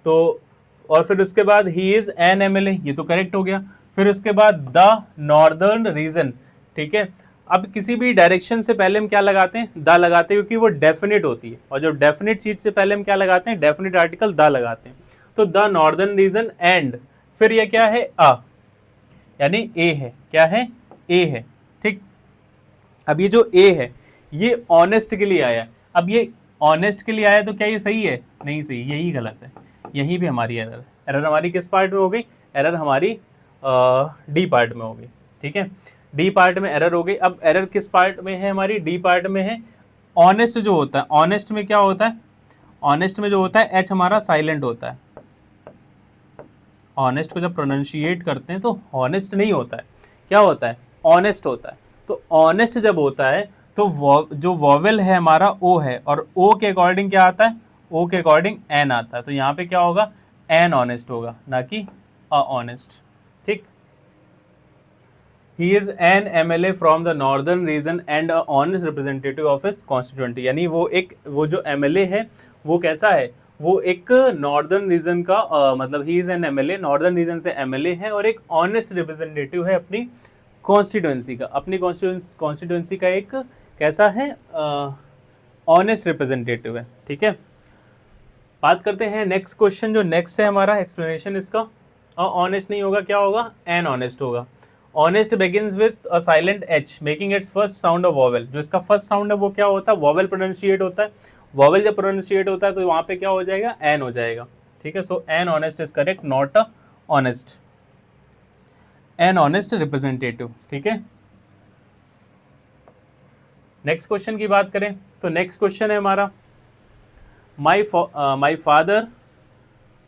तो और फिर उसके बाद ही इज एन एमएलए, ये तो करेक्ट हो गया। फिर उसके बाद द नॉर्दर्न रीजन। ठीक है, अब किसी भी डायरेक्शन से पहले हम क्या लगाते हैं, द लगाते हैं, क्योंकि वो डेफिनेट होती है, और जो डेफिनेट चीज से पहले हम क्या लगाते हैं, डेफिनेट आर्टिकल द लगाते हैं। तो द नॉर्दर्न रीजन एंड फिर ये क्या है, अ, यानी ए है, क्या है, ए है। ठीक, अब ये जो ए है ये ऑनेस्ट के लिए आया। अब ये ऑनेस्ट के लिए आया तो क्या ये सही है, नहीं सही, यही गलत है। यहीं भी हमारी एरर है। एरर हमारी किस पार्ट में हो गई, एरर हमारी डी पार्ट में हो गई। ठीक है, डी पार्ट में एरर हो गई। अब एरर किस पार्ट में है, हमारी डी पार्ट में है। ऑनेस्ट जो होता है, ऑनेस्ट में क्या होता है, ऑनेस्ट में जो होता है एच हमारा साइलेंट होता है। ऑनेस्ट को जब प्रोनाउंशिएट करते हैं तो ऑनेस्ट नहीं होता है, क्या होता है, ऑनेस्ट होता है। तो ऑनेस्ट जब होता है तो जो वॉवेल है हमारा ओ है, और ओ के अकॉर्डिंग क्या आता है, ओ के अकॉर्डिंग एन आता है। तो यहाँ पे क्या होगा, एन ऑनेस्ट होगा, ना कि अ ऑनेस्ट। ठीक, ही is N MLA from the northern region and a honest representative of his constituency, यानी वो जो एमएलए है वो कैसा है, वो एक नॉर्दर्न रीजन का मतलब ही is N MLA, northern region से एमएलए है, और एक ऑनेस्ट रिप्रेजेंटेटिव है अपनी कॉन्स्टिट्यूएंसी का, अपनी कॉन्स्टिट्यूएंसी का एक कैसा है, ऑनेस्ट रिप्रेजेंटेटिव है। ठीक है, बात करते हैं नेक्स्ट क्वेश्चन, जो नेक्स्ट है हमारा एक्सप्लेनेशन इसका। ऑनेस्ट नहीं होगा, क्या होगा, एन ऑनेस्ट होगा। Honest begins with a silent H making it's first sound of vowel. जो इसका फर्स्ट साउंड है वो क्या होता है, वॉवेल प्रोनाउंशिएट होता है। वॉवेल जब प्रोनाउंशिएट होता है तो वहाँ पे क्या हो जाएगा, एन हो जाएगा। ठीक है, so an honest is correct, not a honest, an honest representative. ठीक है, नेक्स्ट क्वेश्चन की बात करें तो नेक्स्ट क्वेश्चन है हमारा,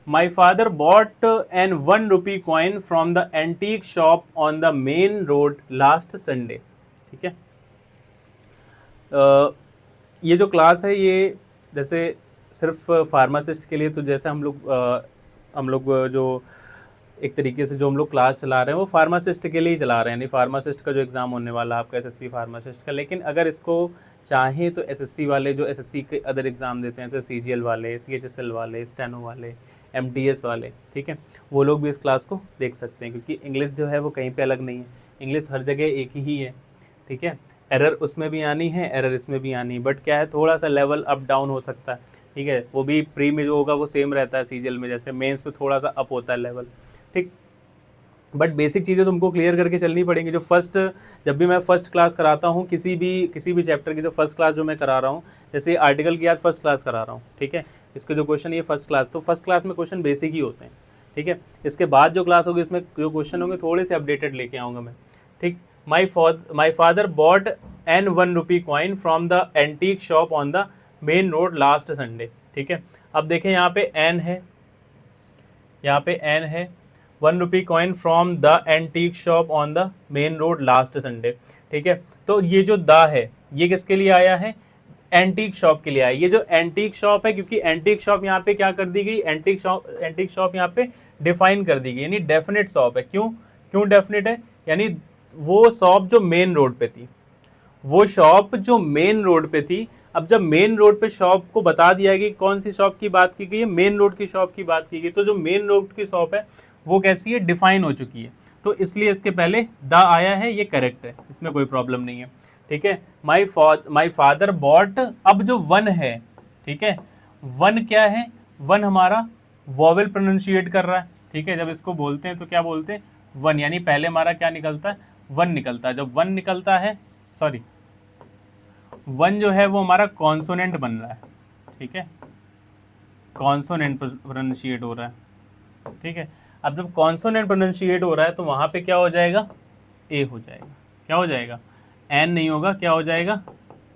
My father bought an 1 rupee coin from the antique shop on the main road last Sunday. ठीक है, ये जो क्लास है ये जैसे सिर्फ फार्मासिस्ट के लिए, तो जैसे हम लोग जो एक तरीके से जो हम लोग क्लास चला रहे हैं वो फार्मासिस्ट के लिए ही चला रहे हैं, यानी फार्मासिस्ट का जो एग्ज़ाम होने वाला है आपका एसएससी फार्मासिस्ट का। लेकिन अगर इसको चाहें तो एसएससी वाले जो एसएससी के अदर एग्ज़ाम देते हैं, जैसे सीजीएल वाले, सीएचएसएल वाले, स्टेनो वाले, एमटीएस वाले, ठीक है, वो लोग भी इस क्लास को देख सकते हैं, क्योंकि इंग्लिश जो है वो कहीं पे अलग नहीं है, इंग्लिश हर जगह एक ही है। ठीक है, एरर उसमें भी आनी है, एरर इसमें भी आनी है, बट क्या है थोड़ा सा लेवल अप डाउन हो सकता है। ठीक है, वो भी प्री में जो होगा वो सेम रहता है सीजीएल में, जैसे मेंस में थोड़ा सा अप होता है लेवल। ठीक, बट बेसिक चीज़ें तुमको क्लियर करके चलनी पड़ेंगी। जो जब भी मैं फर्स्ट क्लास कराता हूँ किसी भी चैप्टर की, जो फर्स्ट क्लास जो मैं करा रहा हूँ, जैसे आर्टिकल की आज फर्स्ट क्लास करा रहा हूँ, ठीक है, इसके जो क्वेश्चन ये फर्स्ट क्लास, तो फर्स्ट क्लास में क्वेश्चन बेसिक ही होते हैं। ठीक है, इसके बाद जो क्लास होगी इसमें जो क्वेश्चन होंगे थोड़े से अपडेटेड लेके आऊँगा मैं। ठीक, my father bot N 1 rupee coin from the antique shop on the main road last Sunday. ठीक है, अब देखें यहाँ पे एन है, यहाँ पे एन है, 1 rupee coin from the antique shop on the main road last Sunday. ठीक है, तो ये जो द है ये किसके लिए आया है, एंटीक शॉप के लिए आया। ये जो एंटीक शॉप है, क्योंकि एंटीक शॉप यहाँ पे क्या कर दी गई, एंटीक शॉप यहाँ पे डिफाइन कर दी गई, यानी डेफिनेट शॉप है। क्यों डेफिनेट है, यानी वो शॉप जो मेन रोड पे थी, वो शॉप जो मेन रोड पे थी। अब जब मेन रोड पे शॉप को बता दिया गया कि कौन सी शॉप की बात की गई है, मेन रोड की शॉप की बात की गई, तो जो मेन रोड की शॉप है वो कैसी है, डिफाइन हो चुकी है, तो इसलिए इसके पहले द आया है, ये करेक्ट है, इसमें कोई प्रॉब्लम नहीं है। ठीक है, माई फादर बॉट, अब जो वन है, ठीक है, वन क्या है, वन हमारा वॉवेल प्रोनाउंशिएट कर रहा है। ठीक है, जब इसको बोलते हैं तो क्या बोलते हैं, वन, यानी पहले हमारा क्या निकलता है, वन निकलता है। जब वन निकलता है, सॉरी, वन जो है वो हमारा कॉन्सोनेंट बन रहा है। ठीक है, कॉन्सोनेंट प्रोनाउंशिएट हो रहा है। ठीक है, अब जब कॉन्सोनेंट प्रोनाउंशिएट हो रहा है तो वहां पे क्या हो जाएगा, ए हो जाएगा। क्या हो जाएगा, एन नहीं होगा, क्या हो जाएगा,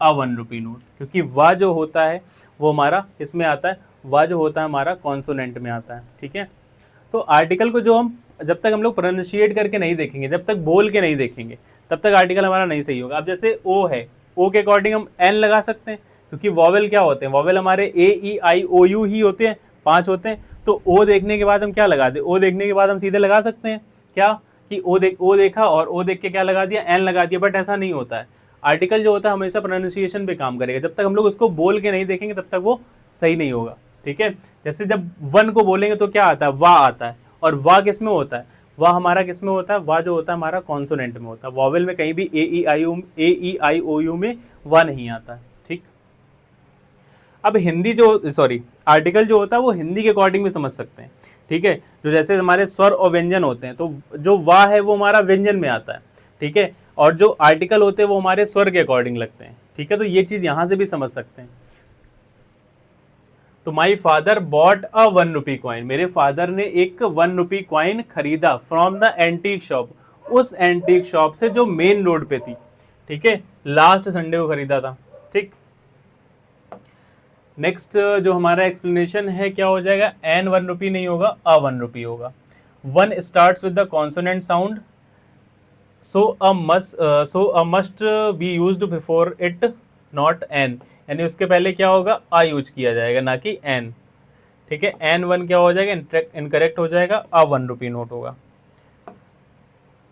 अ 1 रुपी नोट, क्योंकि वा जो होता है वो हमारा किस में आता है, वा जो होता है हमारा कॉन्सोनेंट में आता है। ठीक है, तो आर्टिकल को जो हम जब तक हम लोग प्रोनाउंशिएट करके नहीं देखेंगे, जब तक बोल के नहीं देखेंगे, तब तक आर्टिकल हमारा नहीं सही होगा। अब जैसे ओ है, ओ के अकॉर्डिंग हम एन लगा सकते हैं, क्योंकि वॉवेल क्या होते हैं, वॉवेल हमारे ए ई आई ओ यू ही होते हैं, 5 होते हैं। तो ओ देखने के बाद हम क्या लगा दे, ओ देखने के बाद हम सीधे लगा सकते हैं क्या, कि ओ देखा और ओ देख के क्या लगा दिया, एन लगा दिया, बट ऐसा नहीं होता है। आर्टिकल जो होता है हमेशा प्रोनाउंसिएशन पे काम करेगा, जब तक हम लोग उसको बोल के नहीं देखेंगे तब तक वो सही नहीं होगा। ठीक है, जैसे जब वन को बोलेंगे तो क्या आता है, वाह आता है, और वाह किस में होता है, वाह हमारा किस में होता है, वाह जो होता है हमारा कॉन्सोनेंट में होता है। वॉवेल में कहीं भी ए ई आई ओ यू में वाह नहीं आता है। ठीक, अब हिंदी जो, सॉरी, आर्टिकल जो होता है वो हिंदी के अकॉर्डिंग भी समझ सकते हैं। ठीक है, जो जैसे हमारे स्वर और व्यंजन होते हैं, तो जो वाह है वो हमारा व्यंजन में आता है। ठीक है, और जो आर्टिकल होते हैं वो हमारे स्वर के अकॉर्डिंग लगते हैं। ठीक है, तो ये चीज यहां से भी समझ सकते हैं। तो my father bought a 1 rupee coin, मेरे फादर ने एक 1 रुपी कॉइन खरीदा फ्रॉम द एंटीक शॉप, उस एंटीक शॉप से जो मेन रोड पे थी। ठीक है, लास्ट संडे को खरीदा था। ठीक, नेक्स्ट जो हमारा एक्सप्लेनेशन है क्या हो जाएगा, एन 1 रुपी नहीं होगा, अ 1 रुपी होगा। One starts with the consonant sound, so a must be used before it, not an, यानी उसके पहले क्या होगा, आ यूज किया जाएगा, ना कि एन। ठीक है, एन 1 क्या हो जाएगा, इनकरेक्ट हो जाएगा, अ 1 रुपी नोट होगा।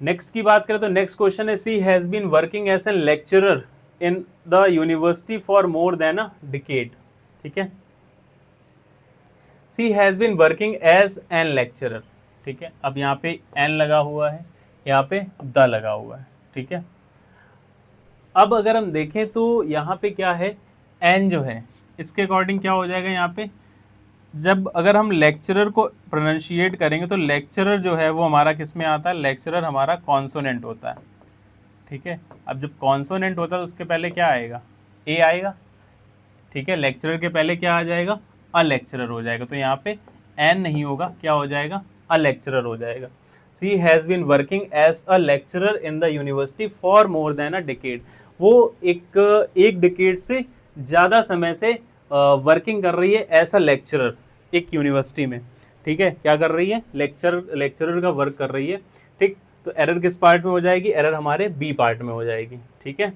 नेक्स्ट की बात करें तो नेक्स्ट क्वेश्चन है, she has been working as an lecturer in the university for more than a decade. ठीक है, she has been working as an lecturer. ठीक है, अब यहाँ पे एन लगा हुआ है, यहाँ पे द लगा हुआ है। ठीक है, अब अगर हम देखें तो यहाँ पे क्या है, एन जो है इसके अकॉर्डिंग क्या हो जाएगा, यहाँ पे जब अगर हम लेक्चरर को प्रोनाउंशिएट करेंगे तो लेक्चरर जो है वो हमारा किस में आता है, लेक्चरर हमारा कॉन्सोनेंट होता है। ठीक है, अब जब कॉन्सोनेंट होता है तो उसके पहले क्या आएगा, ए आएगा। ठीक है, लेक्चरर के पहले क्या आ जाएगा, अ लेक्चरर हो जाएगा, तो यहाँ पे एन नहीं होगा, क्या हो जाएगा, अ लेक्चरर हो जाएगा। She has been working as a lecturer in the university for more than a decade, वो एक डिकेड से ज़्यादा समय से वर्किंग कर रही है एज अ लेक्चरर एक यूनिवर्सिटी में। ठीक है, क्या कर रही है, लेक्चरर का वर्क कर रही है। ठीक, तो एरर किस पार्ट में हो जाएगी, एरर हमारे बी पार्ट में हो जाएगी। ठीक है,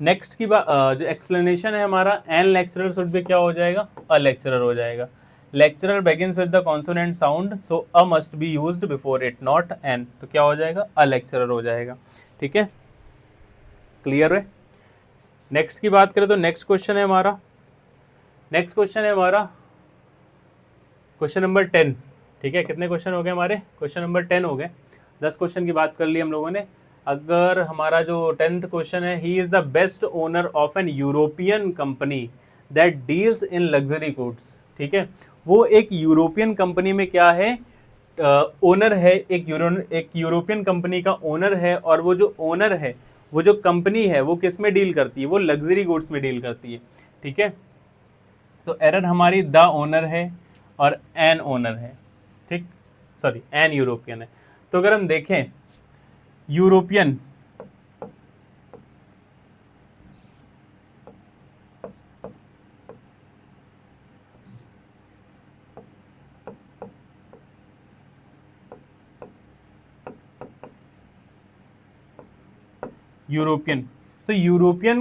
नेक्स्ट की बात जो एक्सप्लेनेशन है हमारा, एन लेक्चरर शुड भी क्या हो जाएगा, अ लेक्चरर हो जाएगा। Lecturer begins with the consonant sound, so a must be used before it, not n, तो क्या हो जाएगा, अ लेक्चरर हो जाएगा। ठीक है, क्लियर है। नेक्स्ट की बात करें तो नेक्स्ट क्वेश्चन है हमारा, नेक्स्ट क्वेश्चन है हमारा क्वेश्चन नंबर 10। ठीक है, कितने क्वेश्चन हो गए हमारे, क्वेश्चन नंबर 10 हो गए, 10 क्वेश्चन की बात कर ली हम लोगों ने। अगर हमारा जो 10th क्वेश्चन है, he is the best owner of an European company that deals in luxury goods. ठीक है, वो एक यूरोपियन कंपनी में क्या है, ओनर है, एक यूरोपियन कंपनी का ओनर है, और वो जो ओनर है, वो जो कंपनी है वो किस में डील करती है, वो लग्जरी गुड्स में डील करती है। ठीक है, तो एरर हमारी द ओनर है और एन ओनर है। ठीक, सॉरी, एन यूरोपियन है। तो अगर हम देखें यूरोपियन, यूरोपियन, तो यूरोपियन,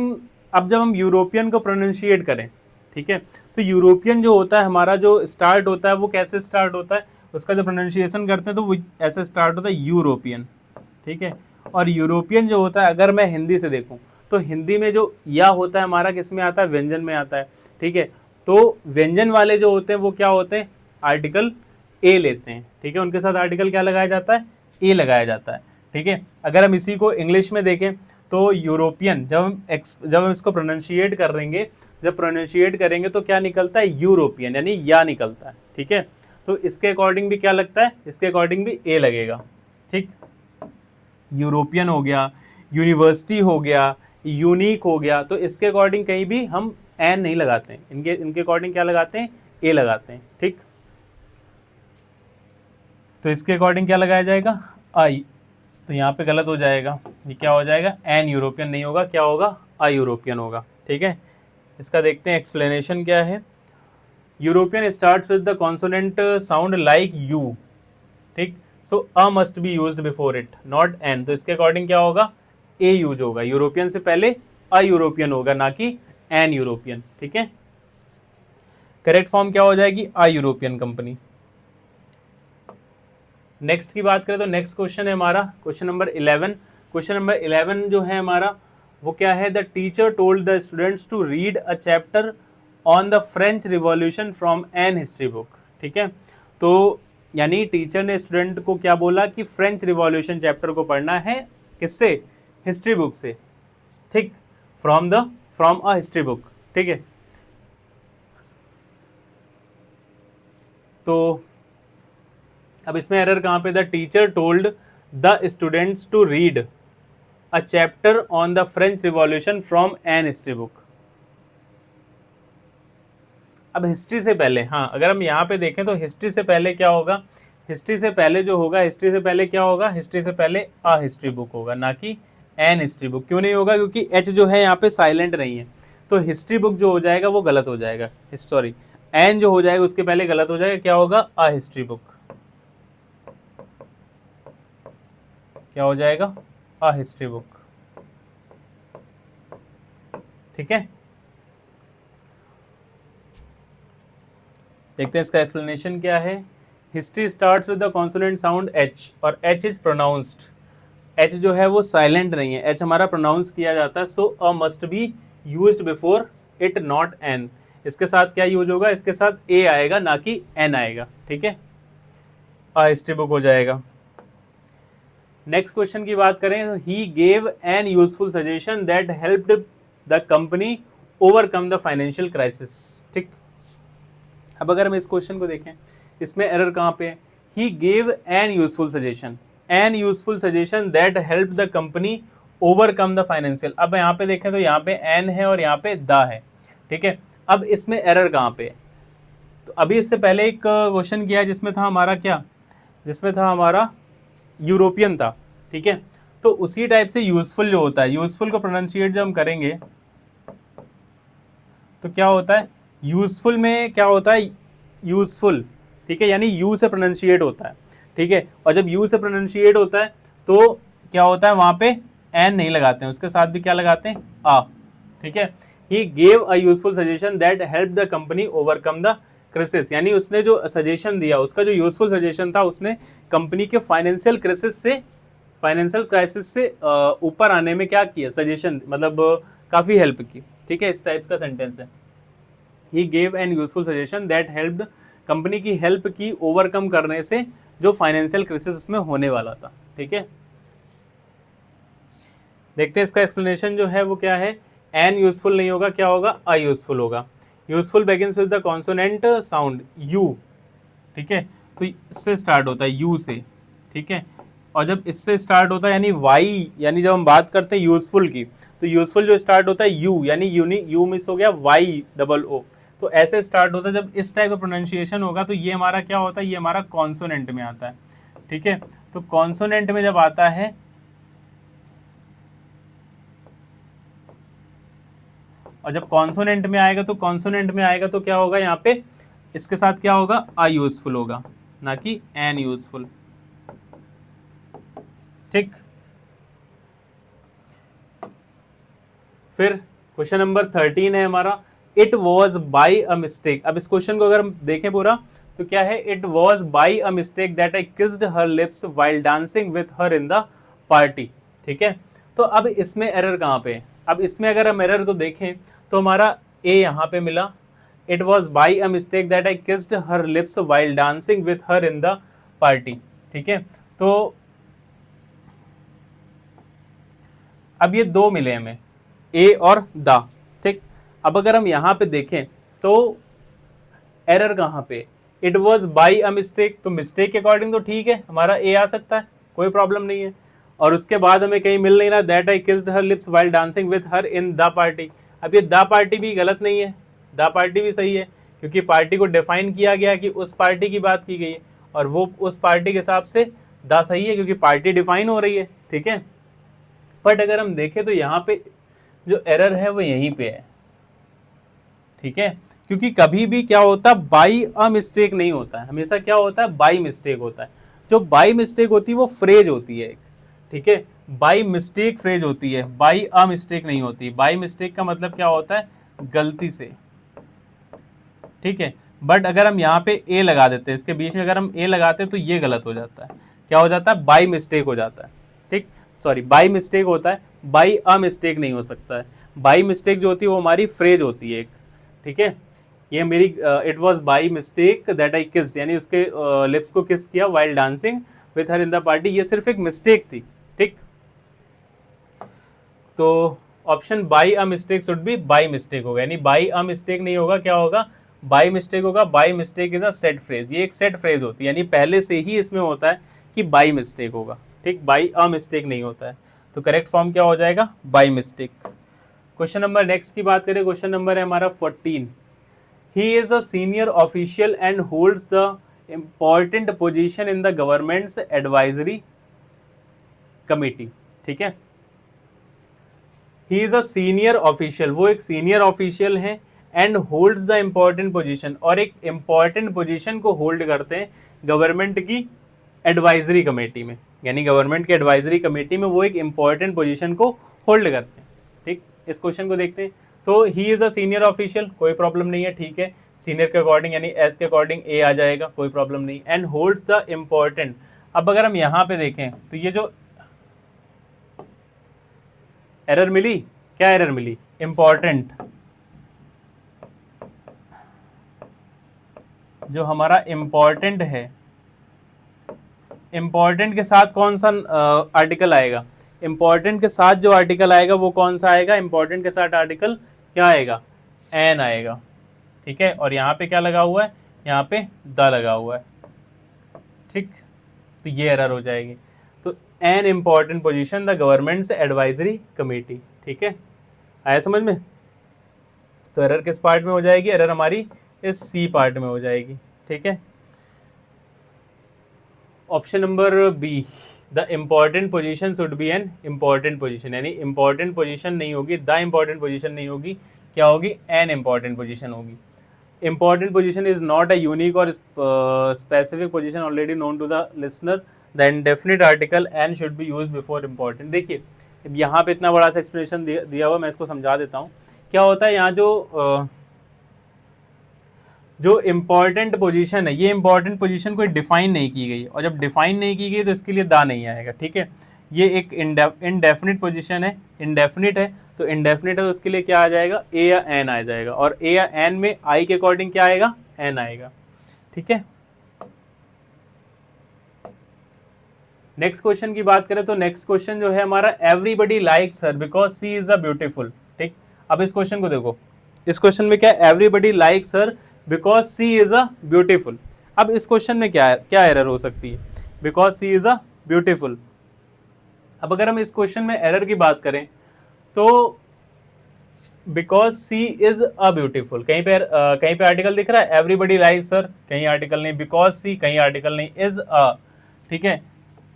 अब जब हम यूरोपियन को प्रोनाउंशिएट करें, ठीक है, तो यूरोपियन जो होता है हमारा, जो स्टार्ट होता है वो कैसे स्टार्ट होता है, उसका जो प्रोनाउंसिएशन करते हैं तो वो ऐसे स्टार्ट होता है, यूरोपियन। ठीक है, और यूरोपियन जो होता है, अगर मैं हिंदी से देखूं तो हिंदी में जो या होता है हमारा किस में आता है, व्यंजन में आता है। ठीक है, तो व्यंजन वाले जो होते हैं वो क्या होते हैं, आर्टिकल ए लेते हैं, ठीक है, उनके साथ आर्टिकल क्या लगाया जाता है, ए लगाया जाता है, ठीक है। अगर हम इसी को इंग्लिश में देखें तो यूरोपियन, जब हम इसको प्रोनाउंशिएट करेंगे, जब प्रोनाउंशिएट करेंगे तो क्या निकलता है, यूरोपियन, यानी या निकलता है, ठीक है। तो इसके अकॉर्डिंग भी क्या लगता है, इसके अकॉर्डिंग भी ए लगेगा, ठीक। यूरोपियन हो गया, यूनिवर्सिटी हो गया, यूनिक हो गया, तो इसके अकॉर्डिंग कहीं भी हम एन नहीं लगाते हैं, इनके अकॉर्डिंग क्या लगाते हैं, ए लगाते हैं, ठीक। तो इसके अकॉर्डिंग क्या लगाया जाएगा, आई। तो यहाँ पे गलत हो जाएगा, ये क्या हो जाएगा, एन यूरोपियन नहीं होगा, क्या होगा, आई यूरोपियन होगा, ठीक है। इसका देखते हैं एक्सप्लेनेशन क्या है। European starts with the consonant sound like U, ठीक। So a must be used before it, not an. तो इसके अकॉर्डिंग क्या होगा, ए यूज होगा, यूरोपियन से पहले अ यूरोपियन होगा, ना कि एन यूरोपियन, ठीक है। करेक्ट फॉर्म क्या हो जाएगी, अ यूरोपियन कंपनी। नेक्स्ट की बात करें तो नेक्स्ट क्वेश्चन है हमारा क्वेश्चन नंबर 11। क्वेश्चन नंबर 11 जो है हमारा वो क्या है, the teacher told the students to read a chapter on the French revolution from an history book, ठीक है। तो यानी टीचर ने स्टूडेंट को क्या बोला कि फ्रेंच रिवॉल्यूशन चैप्टर को पढ़ना है, किससे, हिस्ट्री बुक से, ठीक, फ्रॉम अ हिस्ट्री बुक, ठीक है। तो अब इसमें एरर कहाँ पे, the teacher told the students to read a chapter on the French revolution from an history book. अब हिस्ट्री से पहले, हाँ अगर हम यहाँ पे देखें तो हिस्ट्री से पहले क्या होगा, हिस्ट्री से पहले जो होगा, हिस्ट्री से पहले क्या होगा, हिस्ट्री से पहले अ हिस्ट्री बुक होगा, ना कि एन हिस्ट्री बुक। क्यों नहीं होगा, क्योंकि एच जो है यहाँ पे साइलेंट नहीं है, तो हिस्ट्री बुक जो हो जाएगा वो गलत हो जाएगा, सॉरी एन जो हो जाएगा उसके पहले गलत हो जाएगा, क्या होगा, अ हिस्ट्री बुक, क्या हो जाएगा, अ हिस्ट्री बुक, ठीक है। देखते हैं इसका एक्सप्लेनेशन क्या है। History starts with the consonant sound H, और एच इज प्रोनाउंस्ड, एच जो है वो साइलेंट नहीं है, एच हमारा प्रोनाउंस किया जाता है, so a must be used before it, not an. इसके साथ क्या यूज होगा, इसके साथ ए आएगा, ना कि एन आएगा, ठीक है, अ हिस्ट्री बुक हो जाएगा। नेक्स्ट क्वेश्चन की बात करें, ही gave an useful suggestion that helped the company overcome the financial crisis, ठीक। अब अगर हम इस क्वेश्चन को देखें, इसमें एरर कहाँ पे है, he gave an useful suggestion, an useful suggestion that help the company overcome the financial. अब यहाँ पे देखें तो यहाँ पे एन है और यहाँ पे द है, ठीक है। अब इसमें एरर कहाँ पे है, तो अभी इससे पहले एक क्वेश्चन किया जिसमें था हमारा क्या, जिसमें था हमारा यूरोपियन था, ठीक है। तो उसी टाइप से यूजफुल जो होता है, यूजफुल को प्रोनाउंशिएट जब हम करेंगे तो क्या होता है, यूजफुल में क्या होता है, यूजफुल, ठीक है, यानी यू से प्रोनाउंशिएट होता है, ठीक है। और जब यू से प्रोनाउंशिएट होता है तो क्या होता है, वहां पे एन नहीं लगाते हैं, उसके साथ भी क्या लगाते हैं, आ, ठीक है। He gave a useful suggestion that help the company overcome the crisis, यानी उसने जो सजेशन दिया, उसका जो यूजफुल सजेशन था, उसने कंपनी के फाइनेंशियल क्राइसिस से ऊपर आने में क्या किया, सजेशन मतलब काफ़ी हेल्प की, ठीक है, इस टाइप का सेंटेंस है। He gave an useful suggestion that helped, company की हेल्प की ओवरकम करने से जो फाइनेंशियल क्राइसिस उसमें होने वाला था, ठीक है। देखते हैं इसका एक्सप्लेनेशन जो है वो क्या है, एन यूजफुल नहीं होगा, क्या होगा, अ यूजफुल होगा। Useful begins with the consonant sound you, ठीक है, तो इससे स्टार्ट होता है यू से, ठीक है। और जब इससे स्टार्ट होता है यानी वाई, यानी जब हम बात करते हैं यूजफुल की, तो यूजफुल जो स्टार्ट होता है यू, यानी यूनिक, यू मिस हो गया, वाई डबल ओ, तो ऐसे स्टार्ट होता है। जब इस टाइप का प्रोनाउंसिएशन होगा तो ये हमारा क्या होता है, ये हमारा कॉन्सोनेंट में आता है, ठीक है। तो कॉन्सोनेंट में जब आता है, और जब कॉन्सोनेंट में आएगा तो कॉन्सोनेंट में आएगा तो क्या होगा, यहाँ पे इसके साथ क्या होगा, आ यूजफुल होगा, ना कि एन यूजफुल, ठीक। फिर क्वेश्चन नंबर 13 है हमारा, it was by a mistake. अब इस क्वेश्चन को अगर हम देखें पूरा तो क्या है, it was by a mistake that I kissed her lips while dancing with her in the party, ठीक है। तो अब इसमें एरर कहाँ पे है, अब इसमें अगर हम एरर को देखें तो हमारा ए यहाँ पे मिला, it was by a mistake that I kissed her lips while dancing with her in the party. ठीक है, तो अब ये दो मिले हमें, ए और द। ठीक, अब अगर हम यहां पे देखें तो एरर कहां पे, it was by a mistake, तो मिस्टेक के अकॉर्डिंग तो ठीक है, हमारा ए आ सकता है, कोई प्रॉब्लम नहीं है। और उसके बाद हमें कहीं मिल नहीं रहा that I kissed her lips while dancing with her in the party. अब ये द पार्टी भी गलत नहीं है, द पार्टी भी सही है, क्योंकि पार्टी को डिफाइन किया गया कि उस पार्टी की बात की गई है, और वो उस पार्टी के हिसाब से द सही है, क्योंकि पार्टी डिफाइन हो रही है। ठीक है, बट अगर हम देखें तो यहाँ पे जो एरर है वो यहीं पे है। ठीक है, क्योंकि कभी भी क्या होता है, बाई अ मिस्टेक नहीं होता है, हमेशा क्या होता है, बाई मिस्टेक होता है। जो बाई मिस्टेक होती है वो फ्रेज होती है एक। ठीक है, बाई मिस्टेक फ्रेज होती है, बाई अ मिस्टेक नहीं होती। बाई मिस्टेक का मतलब क्या होता है, गलती से। ठीक है, बट अगर हम यहाँ पे ए लगा देते हैं, इसके बीच में अगर हम ए लगाते हैं तो ये गलत हो जाता है, क्या हो जाता है, बाई मिस्टेक हो जाता है। ठीक, सॉरी, बाई मिस्टेक होता है, बाई अ मिस्टेक नहीं हो सकता है। बाई मिस्टेक जो होती है वो हमारी फ्रेज होती है एक। ठीक है, ये मेरी it was by mistake that I kissed, यानी उसके लिप्स को किस किया while dancing with her in the party, ये सिर्फ एक मिस्टेक थी। ठीक, तो option by a mistake should be by mistake होगा, यानी बाई अ मिस्टेक नहीं होगा, क्या होगा, बाई मिस्टेक होगा। By mistake is a set phrase, ये एक सेट फ्रेज होती है, यानी पहले से ही इसमें होता है कि बाई मिस्टेक होगा। ठीक, बाई अ मिस्टेक नहीं होता है, तो करेक्ट फॉर्म क्या हो जाएगा, by mistake. Question number next की बात करें, क्वेश्चन नंबर है हमारा 14। He is a senior official and holds the important position in the government's advisory committee। ठीक है, he is a senior official, वो एक सीनियर ऑफिशियल है, and holds the important position, और एक इम्पॉर्टेंट पोजीशन को होल्ड करते हैं गवर्नमेंट की एडवाइजरी कमेटी में, यानी गवर्नमेंट के एडवाइजरी कमेटी में वो एक इम्पॉर्टेंट पोजीशन को होल्ड करते हैं। ठीक, इस क्वेश्चन को देखते हैं, तो ही इज अ सीनियर ऑफिशियल, कोई प्रॉब्लम नहीं है। ठीक है, सीनियर के अकॉर्डिंग यानी एस के अकॉर्डिंग ए आ जाएगा, कोई प्रॉब्लम नहीं। एंड होल्ड्स द इम्पॉर्टेंट, अब अगर हम यहाँ पे देखें तो ये जो एरर मिली, क्या एरर मिली, इम्पॉर्टेंट, जो हमारा इम्पॉर्टेंट है, इम्पॉर्टेंट के साथ कौन सा आर्टिकल आएगा, इम्पॉर्टेंट के साथ जो आर्टिकल आएगा वो कौन सा आएगा, इम्पॉर्टेंट के साथ आर्टिकल क्या आएगा, एन आएगा। ठीक है, और यहाँ पे क्या लगा हुआ है, यहाँ पे द लगा हुआ है। ठीक, तो ये एरर हो जाएगी, तो N important position the governments advisory committee. ठीक है, आया समझ में, तो एरर किस पार्ट में हो जाएगी, एरर हमारी इस सी पार्ट में हो जाएगी। ठीक है, option number B, the important position should be an important position, यानी इंपॉर्टेंट पोजीशन नहीं होगी, द इम्पॉर्टेंट पोजीशन नहीं होगी, क्या होगी, एन इम्पॉर्टेंट पोजीशन होगी। Important position is not a unique or specific position already known to the listener. The indefinite article and should be used before important। देखिए यहाँ पे इतना बड़ा सा एक्सप्लेनेशन दिया हुआ, मैं इसको समझा देता हूँ। क्या होता है, यहाँ जो इम्पॉर्टेंट पोजीशन है, ये इम्पॉर्टेंट पोजीशन कोई डिफाइन नहीं की गई, और जब डिफाइन नहीं की गई तो इसके लिए दा नहीं आएगा। ठीक है, ये एक इनडेफिनिट पोजीशन है, इनडेफिनिट है, तो इनडेफिनिट है तो उसके लिए क्या आ जाएगा, ए या एन आ जाएगा, और ए या एन में आई के अकॉर्डिंग क्या आएगा, एन आएगा। ठीक है, नेक्स्ट क्वेश्चन की बात करें तो नेक्स्ट क्वेश्चन जो है हमारा, everybody likes her because she is a beautiful. ठीक, अब इस क्वेश्चन को देखो, इस क्वेश्चन में क्या, everybody likes her because she is a beautiful. अब इस क्वेश्चन में क्या क्या एरर हो सकती है, because she is a beautiful. अब अगर हम इस क्वेश्चन में एरर की बात करें तो because she is a beautiful, कहीं पे आर्टिकल दिख रहा है, एवरीबडी लाइक्स हर, कहीं आर्टिकल नहीं, बिकॉज सी कहीं आर्टिकल नहीं, इज अ। ठीक है,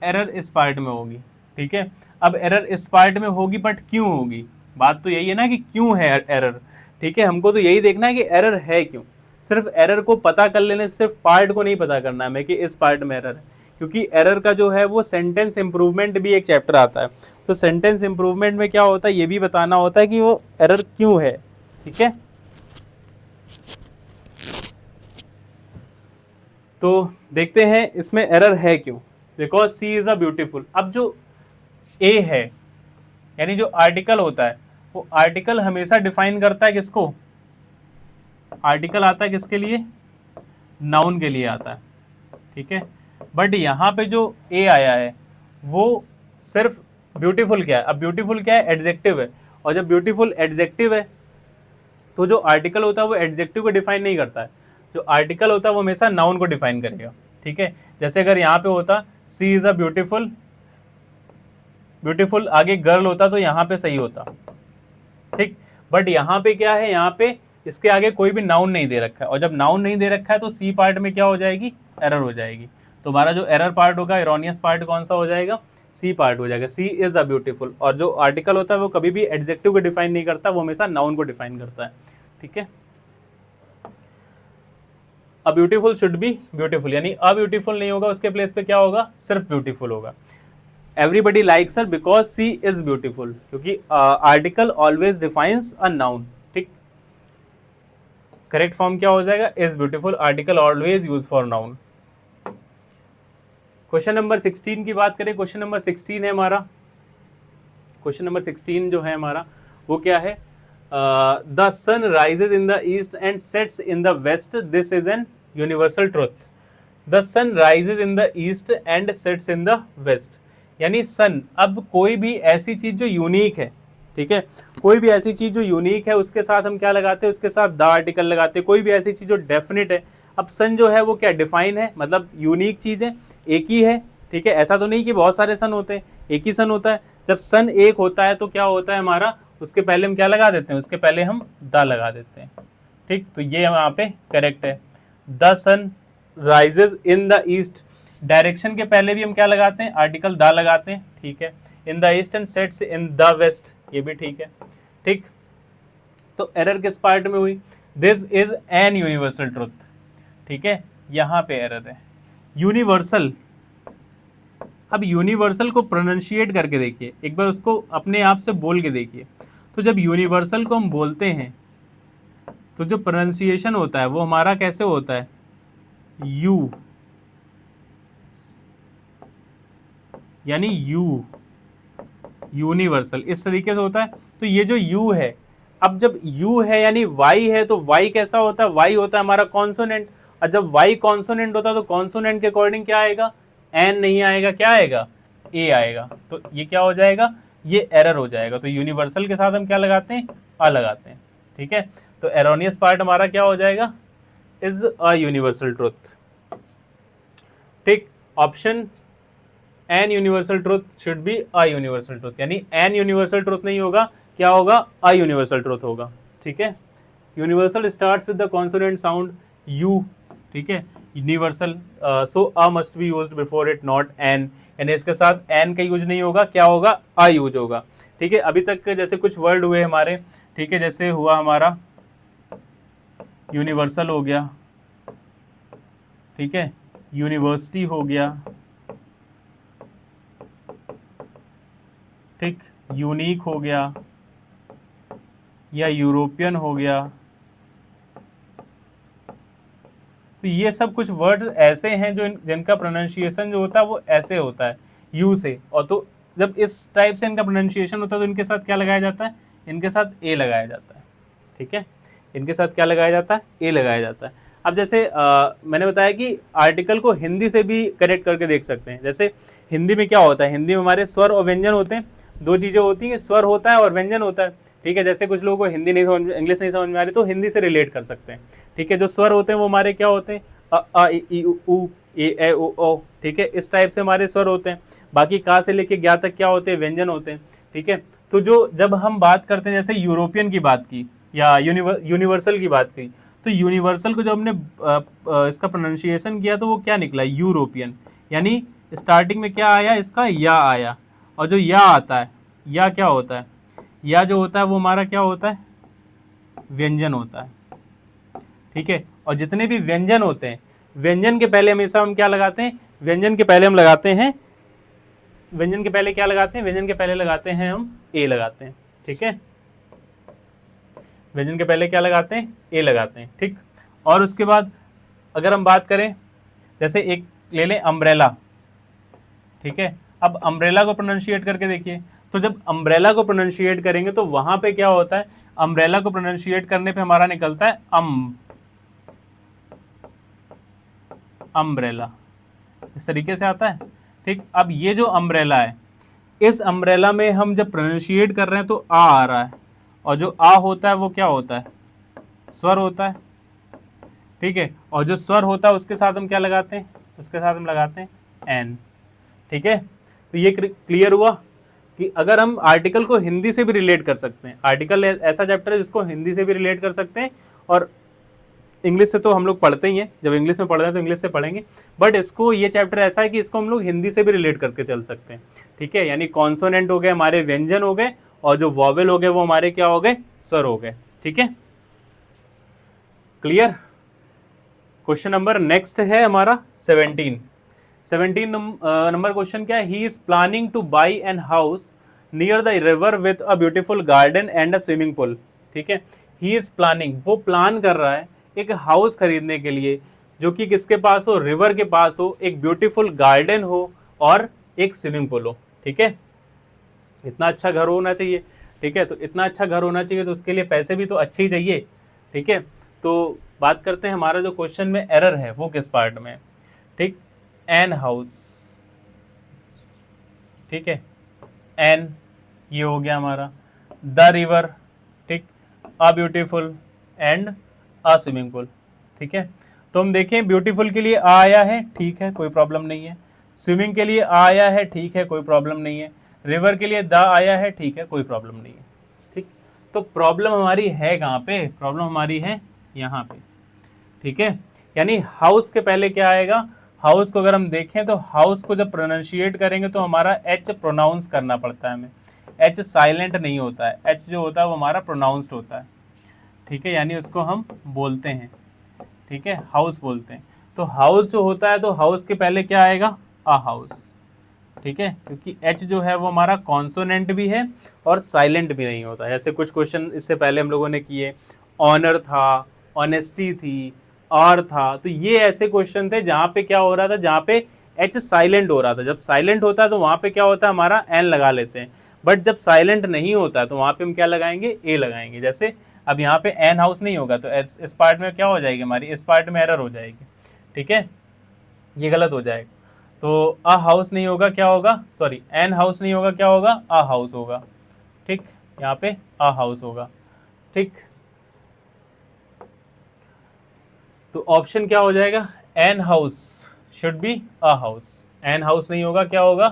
एरर इस पार्ट में होगी। ठीक है, अब एरर इस पार्ट में होगी, बट क्यों होगी, बात तो यही है ना कि क्यों है एरर। ठीक है, हमको तो यही देखना है कि एरर है क्यों, सिर्फ एरर को पता कर लेने से सिर्फ पार्ट को नहीं पता करना हमें कि इस पार्ट में एरर है, क्योंकि एरर का जो है वो सेंटेंस इंप्रूवमेंट भी एक चैप्टर आता है, तो सेंटेंस इंप्रूवमेंट में क्या होता है ये भी बताना होता है कि वो एरर क्यों है। ठीक है, तो देखते हैं इसमें एरर है क्यों, because she is a beautiful. अब जो ए है, यानी जो आर्टिकल होता है, वो आर्टिकल हमेशा डिफाइन करता है किसको, आर्टिकल आता है किसके लिए, नाउन के लिए आता है, ठीक है। बट यहाँ पे जो ए आया है वो सिर्फ ब्यूटीफुल क्या है, अब ब्यूटीफुल क्या है, एडजेक्टिव है, और जब ब्यूटीफुल एडजेक्टिव है तो जो आर्टिकल होता है वो एडजेक्टिव को डिफाइन नहीं करता है, जो आर्टिकल होता है वो हमेशा नाउन को डिफाइन करेगा, ठीक है। जैसे अगर यहाँ पे होता सी इज अ ब्यूटीफुल, ब्यूटीफुल आगे गर्ल होता तो यहाँ पे सही होता, ठीक। बट यहाँ पे क्या है, यहाँ पे इसके आगे कोई भी नाउन नहीं दे रखा है, और जब नाउन नहीं दे रखा है तो सी पार्ट में क्या हो जाएगी, एरर हो जाएगी। तो हमारा जो एरर पार्ट होगा, एरोनियस पार्ट कौन सा हो जाएगा, सी पार्ट हो जाएगा, सी इज अ ब्यूटीफुल। और जो आर्टिकल होता है वो कभी भी एडजेक्टिव को डिफाइन नहीं करता, वो हमेशा नाउन को डिफाइन करता है, ठीक है। A beautiful should be beautiful, यानी अ ब्यूटीफुल नहीं होगा, उसके प्लेस पे क्या होगा, सिर्फ ब्यूटीफुल होगा। Everybody likes her because she is beautiful, क्योंकि article always defines a noun, ठीक। करेक्ट फॉर्म क्या हो जाएगा, is beautiful, article always use for noun. Question number 16 की बात करें, क्वेश्चन नंबर 16 है हमारा, क्वेश्चन नंबर 16 जो है हमारा वो क्या है, the sun rises in the east and sets in the west, this is an universal truth. The sun rises in the east and sets in the west, यानी sun, अब कोई भी ऐसी चीज जो यूनिक है, ठीक है, कोई भी ऐसी चीज जो यूनिक है उसके साथ हम क्या लगाते हैं, उसके साथ द आर्टिकल लगाते हैं। कोई भी ऐसी चीज जो डेफिनेट है, अब सन जो है वो क्या डिफाइन है, मतलब यूनिक चीज है, एक ही है, ठीक है। ऐसा तो नहीं कि बहुत सारे सन होते हैं, एक ही सन होता है। जब सन एक होता है तो क्या होता है हमारा, उसके पहले हम क्या लगा देते हैं, उसके पहले हम द लगा देते हैं, ठीक। तो ये यहाँ पे करेक्ट है, the sun rises in the east, direction के पहले भी हम क्या लगाते हैं, आर्टिकल द लगाते हैं, ठीक है। In the east and sets in the west, ये भी ठीक है, ठीक। तो एरर किस पार्ट में हुई, this is an universal truth, ठीक है, यहाँ पे एरर है। यूनिवर्सल, अब यूनिवर्सल को प्रोनाउंशिएट करके देखिए एक बार, उसको अपने आप से बोल के देखिए। तो जब यूनिवर्सल को हम बोलते हैं तो जो प्रोनाउंसिएशन होता है वो हमारा कैसे होता है, यू, यानी यू, यूनिवर्सल इस तरीके से होता है। तो ये जो यू है, अब जब यू है यानी वाई है, तो वाई कैसा होता है, वाई होता है हमारा कॉन्सोनेंट, और जब वाई कॉन्सोनेंट होता है तो कॉन्सोनेंट के अकॉर्डिंग क्या आएगा, एन नहीं आएगा, क्या आएगा, ए आएगा। तो ये क्या हो जाएगा, ये एरर हो जाएगा। तो यूनिवर्सल के साथ हम क्या लगाते हैं, अ लगाते हैं, ठीक है। तो एरोनियस पार्ट हमारा क्या हो जाएगा, इज अ यूनिवर्सल ट्रुथ, ठीक। Option N universal truth should be a universal truth, यानी एन यूनिवर्सल ट्रुथ नहीं होगा, क्या होगा, अ यूनिवर्सल ट्रुथ होगा, ठीक है। Universal starts with the consonant sound you, ठीक है। Universal, so a must be used before it, not an, यानी इसके साथ एन का यूज नहीं होगा, क्या होगा, अ यूज होगा, ठीक है। अभी तक जैसे कुछ वर्ड हुए हमारे, ठीक है, जैसे हुआ हमारा यूनिवर्सल हो गया, ठीक है, यूनिवर्सिटी हो गया, ठीक, यूनिक हो गया, या यूरोपियन हो गया। तो ये सब कुछ वर्ड्स ऐसे हैं जो जिनका प्रोनाउंसिएशन जो होता है वो ऐसे होता है, यू से। और तो जब इस टाइप से इनका प्रोनाउंसिएशन होता है तो इनके साथ क्या लगाया जाता है, इनके साथ ए लगाया जाता है, ठीक है। इनके साथ क्या लगाया जाता है, ए लगाया जाता है। अब जैसे मैंने बताया कि आर्टिकल को हिंदी से भी कनेक्ट करके देख सकते हैं। जैसे हिंदी में क्या होता है, हिंदी में हमारे स्वर और व्यंजन होते हैं, दो चीज़ें होती हैं, स्वर होता है और व्यंजन होता है, ठीक है। जैसे कुछ लोगों को हिंदी नहीं समझ, इंग्लिश नहीं समझ में आ रही तो हिंदी से रिलेट कर सकते हैं, ठीक है। जो स्वर होते हैं वो हमारे क्या होते हैं, अ इ ई उ ए ए ओ, ठीक है, इस टाइप से हमारे स्वर होते हैं। बाकी का से लेके ज्ञा तक क्या होते हैं, व्यंजन होते हैं, ठीक है। तो जो जब हम बात करते हैं, जैसे यूरोपियन की बात की या यूनिवर्सल की बात की, तो यूनिवर्सल को जब हमने इसका प्रोनाउंसिएशन किया तो वो क्या निकला, यूरोपियन, यानी स्टार्टिंग में क्या आया, इसका या आया, और जो या आता है, या क्या होता है, या जो होता है वो हमारा क्या होता है, व्यंजन होता है, ठीक है। और जितने भी व्यंजन होते हैं, व्यंजन के पहले हमेशा हम क्या लगाते हैं, व्यंजन के पहले हम लगाते हैं, व्यंजन के पहले क्या लगाते हैं, व्यंजन के पहले लगाते हैं हम ए लगाते हैं, ठीक है। व्यंजन के पहले क्या लगाते हैं, ए लगाते हैं, ठीक। और उसके बाद अगर हम बात करें, जैसे एक ले लें अम्ब्रेला, ठीक है। अब अम्ब्रेला को प्रोनाउंशिएट करके देखिए, तो जब अम्ब्रेला को प्रोनाउंशिएट करेंगे तो वहां पे क्या होता है, अम्ब्रेला को प्रोनाउंशिएट करने पे हमारा निकलता है अम्ब्रेला, इस तरीके से आता है। ठीक, अब ये जो अम्ब्रेला है, इस अम्ब्रेला में हम जब प्रोनाउंशिएट कर रहे हैं तो आ रहा है, और जो आ होता है वो क्या होता है, स्वर होता है। ठीक है, और जो स्वर होता है उसके साथ हम क्या लगाते हैं, उसके साथ हम लगाते हैं एन। ठीक है, तो ये क्लियर हुआ कि अगर हम आर्टिकल को हिंदी से भी रिलेट कर सकते हैं, आर्टिकल ऐसा चैप्टर है जिसको हिंदी से भी रिलेट कर सकते हैं, और इंग्लिश से तो हम लोग पढ़ते ही हैं, जब इंग्लिश में पढ़ रहे हैं तो इंग्लिश से पढ़ेंगे, बट इसको, ये चैप्टर ऐसा है कि इसको हम लोग हिंदी से भी रिलेट करके चल सकते हैं। ठीक है, यानी कॉन्सोनेंट हो गए हमारे व्यंजन हो गए, और जो वॉवेल हो गए वो हमारे क्या हो गए, स्वर हो गए। ठीक है, क्लियर। क्वेश्चन नंबर नेक्स्ट है हमारा 17 नंबर क्वेश्चन क्या है, he is planning to buy an house near the river with a beautiful garden and a swimming pool. ठीक है, ही इज प्लानिंग, वो प्लान कर रहा है एक हाउस खरीदने के लिए जो कि किसके पास हो, रिवर के पास हो, एक ब्यूटीफुल गार्डन हो और एक स्विमिंग पूल हो। ठीक है, इतना अच्छा घर होना चाहिए। ठीक है, तो इतना अच्छा घर होना चाहिए तो उसके लिए पैसे भी तो अच्छे ही चाहिए। ठीक है, तो बात करते हैं हमारा जो क्वेश्चन में एरर है वो किस पार्ट में। ठीक, एन हाउस, ठीक है, एन ये हो गया हमारा, द रिवर, ठीक, a beautiful and a swimming pool. ठीक है, तो हम देखें ब्यूटीफुल के लिए आ आया है, ठीक है, कोई प्रॉब्लम नहीं है। स्विमिंग के लिए आ आया है, ठीक है, कोई प्रॉब्लम नहीं है। रिवर के लिए द आया है, ठीक है, कोई प्रॉब्लम नहीं है। ठीक, तो प्रॉब्लम हमारी है कहाँ पे, प्रॉब्लम हमारी है यहाँ पे। ठीक है, यानी हाउस के पहले क्या आएगा, हाउस को अगर हम देखें तो हाउस को जब प्रोनाउंशिएट करेंगे तो हमारा एच प्रोनाउंस करना पड़ता है हमें, एच साइलेंट नहीं होता है, एच जो होता है वो हमारा प्रोनाउंस्ड होता है। ठीक है, यानी उसको हम बोलते हैं, ठीक है, हाउस बोलते हैं। तो हाउस जो होता है तो हाउस के पहले क्या आएगा, अ हाउस। ठीक है, क्योंकि एच जो है वो हमारा कॉन्सोनेंट भी है और साइलेंट भी नहीं होता है। ऐसे कुछ क्वेश्चन इससे पहले हम लोगों ने किए, ऑनर था, ऑनेस्टी थी, और था, तो ये ऐसे क्वेश्चन थे जहाँ पे क्या हो रहा था, जहाँ पे एच साइलेंट हो रहा था। जब साइलेंट होता है तो वहाँ पे क्या होता है, हमारा एन लगा लेते हैं, बट जब साइलेंट नहीं होता है तो वहाँ पे हम क्या लगाएंगे, ए लगाएंगे। जैसे अब यहाँ पे एन हाउस नहीं होगा तो इस पार्ट में क्या हो जाएगी हमारी, इस पार्ट में एरर हो जाएगी। ठीक है, ये गलत हो जाएगा। तो अ हाउस नहीं होगा, क्या होगा, सॉरी, एन हाउस नहीं होगा, क्या होगा, अ हाउस होगा। ठीक, यहाँ पे अ हाउस होगा। ठीक, तो ऑप्शन क्या हो जाएगा, an house should be a house, an house नहीं होगा, क्या होगा,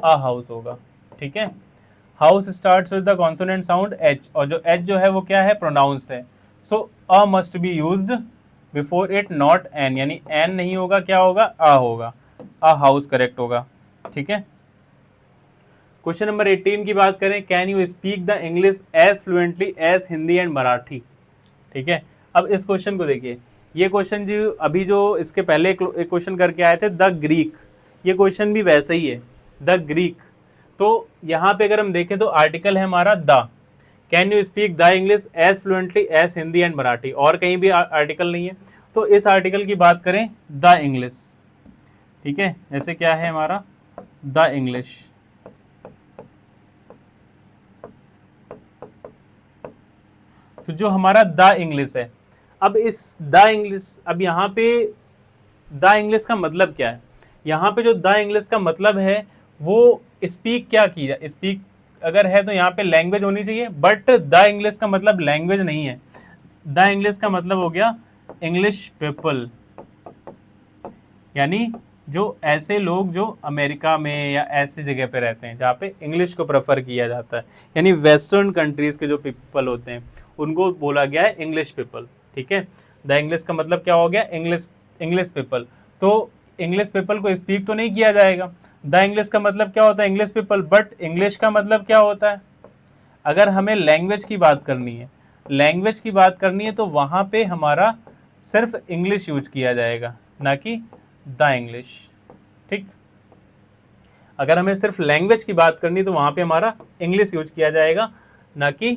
अ हाउस होगा। ठीक है, house starts with the consonant sound H, और जो एच जो है वो क्या है, प्रोनाउंस्ड है। So a must be used before it, not an, यानी एन नहीं होगा, क्या होगा, अ होगा, अ हाउस करेक्ट होगा। ठीक है, क्वेश्चन नंबर 18 की बात करें, can you speak the English as fluently as Hindi and Marathi. ठीक है, अब इस क्वेश्चन को देखिए, ये क्वेश्चन जो अभी जो इसके पहले एक क्वेश्चन करके आए थे, द ग्रीक, ये क्वेश्चन भी वैसे ही है, द ग्रीक। तो यहाँ पे अगर हम देखें तो आर्टिकल है हमारा the, can you speak the English as fluently as Hindi and Marathi, और कहीं भी आर्टिकल नहीं है। तो इस आर्टिकल की बात करें, द इंग्लिश। ठीक है, जैसे क्या है हमारा, द इंग्लिश, तो जो हमारा द इंग्लिश है, अब इस द इंग्लिश, अब यहाँ पे द इंग्लिश का मतलब क्या है, यहाँ पे जो द इंग्लिश का मतलब है वो स्पीक क्या किया, स्पीक अगर है तो यहाँ पे लैंग्वेज होनी चाहिए, बट द इंग्लिश का मतलब लैंग्वेज नहीं है। द इंग्लिश का मतलब हो गया इंग्लिश पीपल, यानी जो ऐसे लोग जो अमेरिका में या ऐसी जगह पे रहते हैं जहाँ पे इंग्लिश को प्रेफर किया जाता है, यानी वेस्टर्न कंट्रीज के जो पीपल होते हैं उनको बोला गया है इंग्लिश पीपल। ठीक है, द इंग्लिश का मतलब क्या हो गया, इंग्लिश, इंग्लिश पीपल। तो इंग्लिश पीपल को स्पीक तो नहीं किया जाएगा, द इंग्लिश का मतलब क्या होता है, इंग्लिश पीपल, बट इंग्लिश का मतलब क्या होता है, अगर हमें लैंग्वेज की बात करनी है, लैंग्वेज की बात करनी है तो वहाँ पे हमारा सिर्फ इंग्लिश यूज किया जाएगा, ना कि द इंग्लिश। ठीक, अगर हमें सिर्फ लैंग्वेज की बात करनी तो वहाँ पे हमारा इंग्लिश यूज किया जाएगा, ना कि,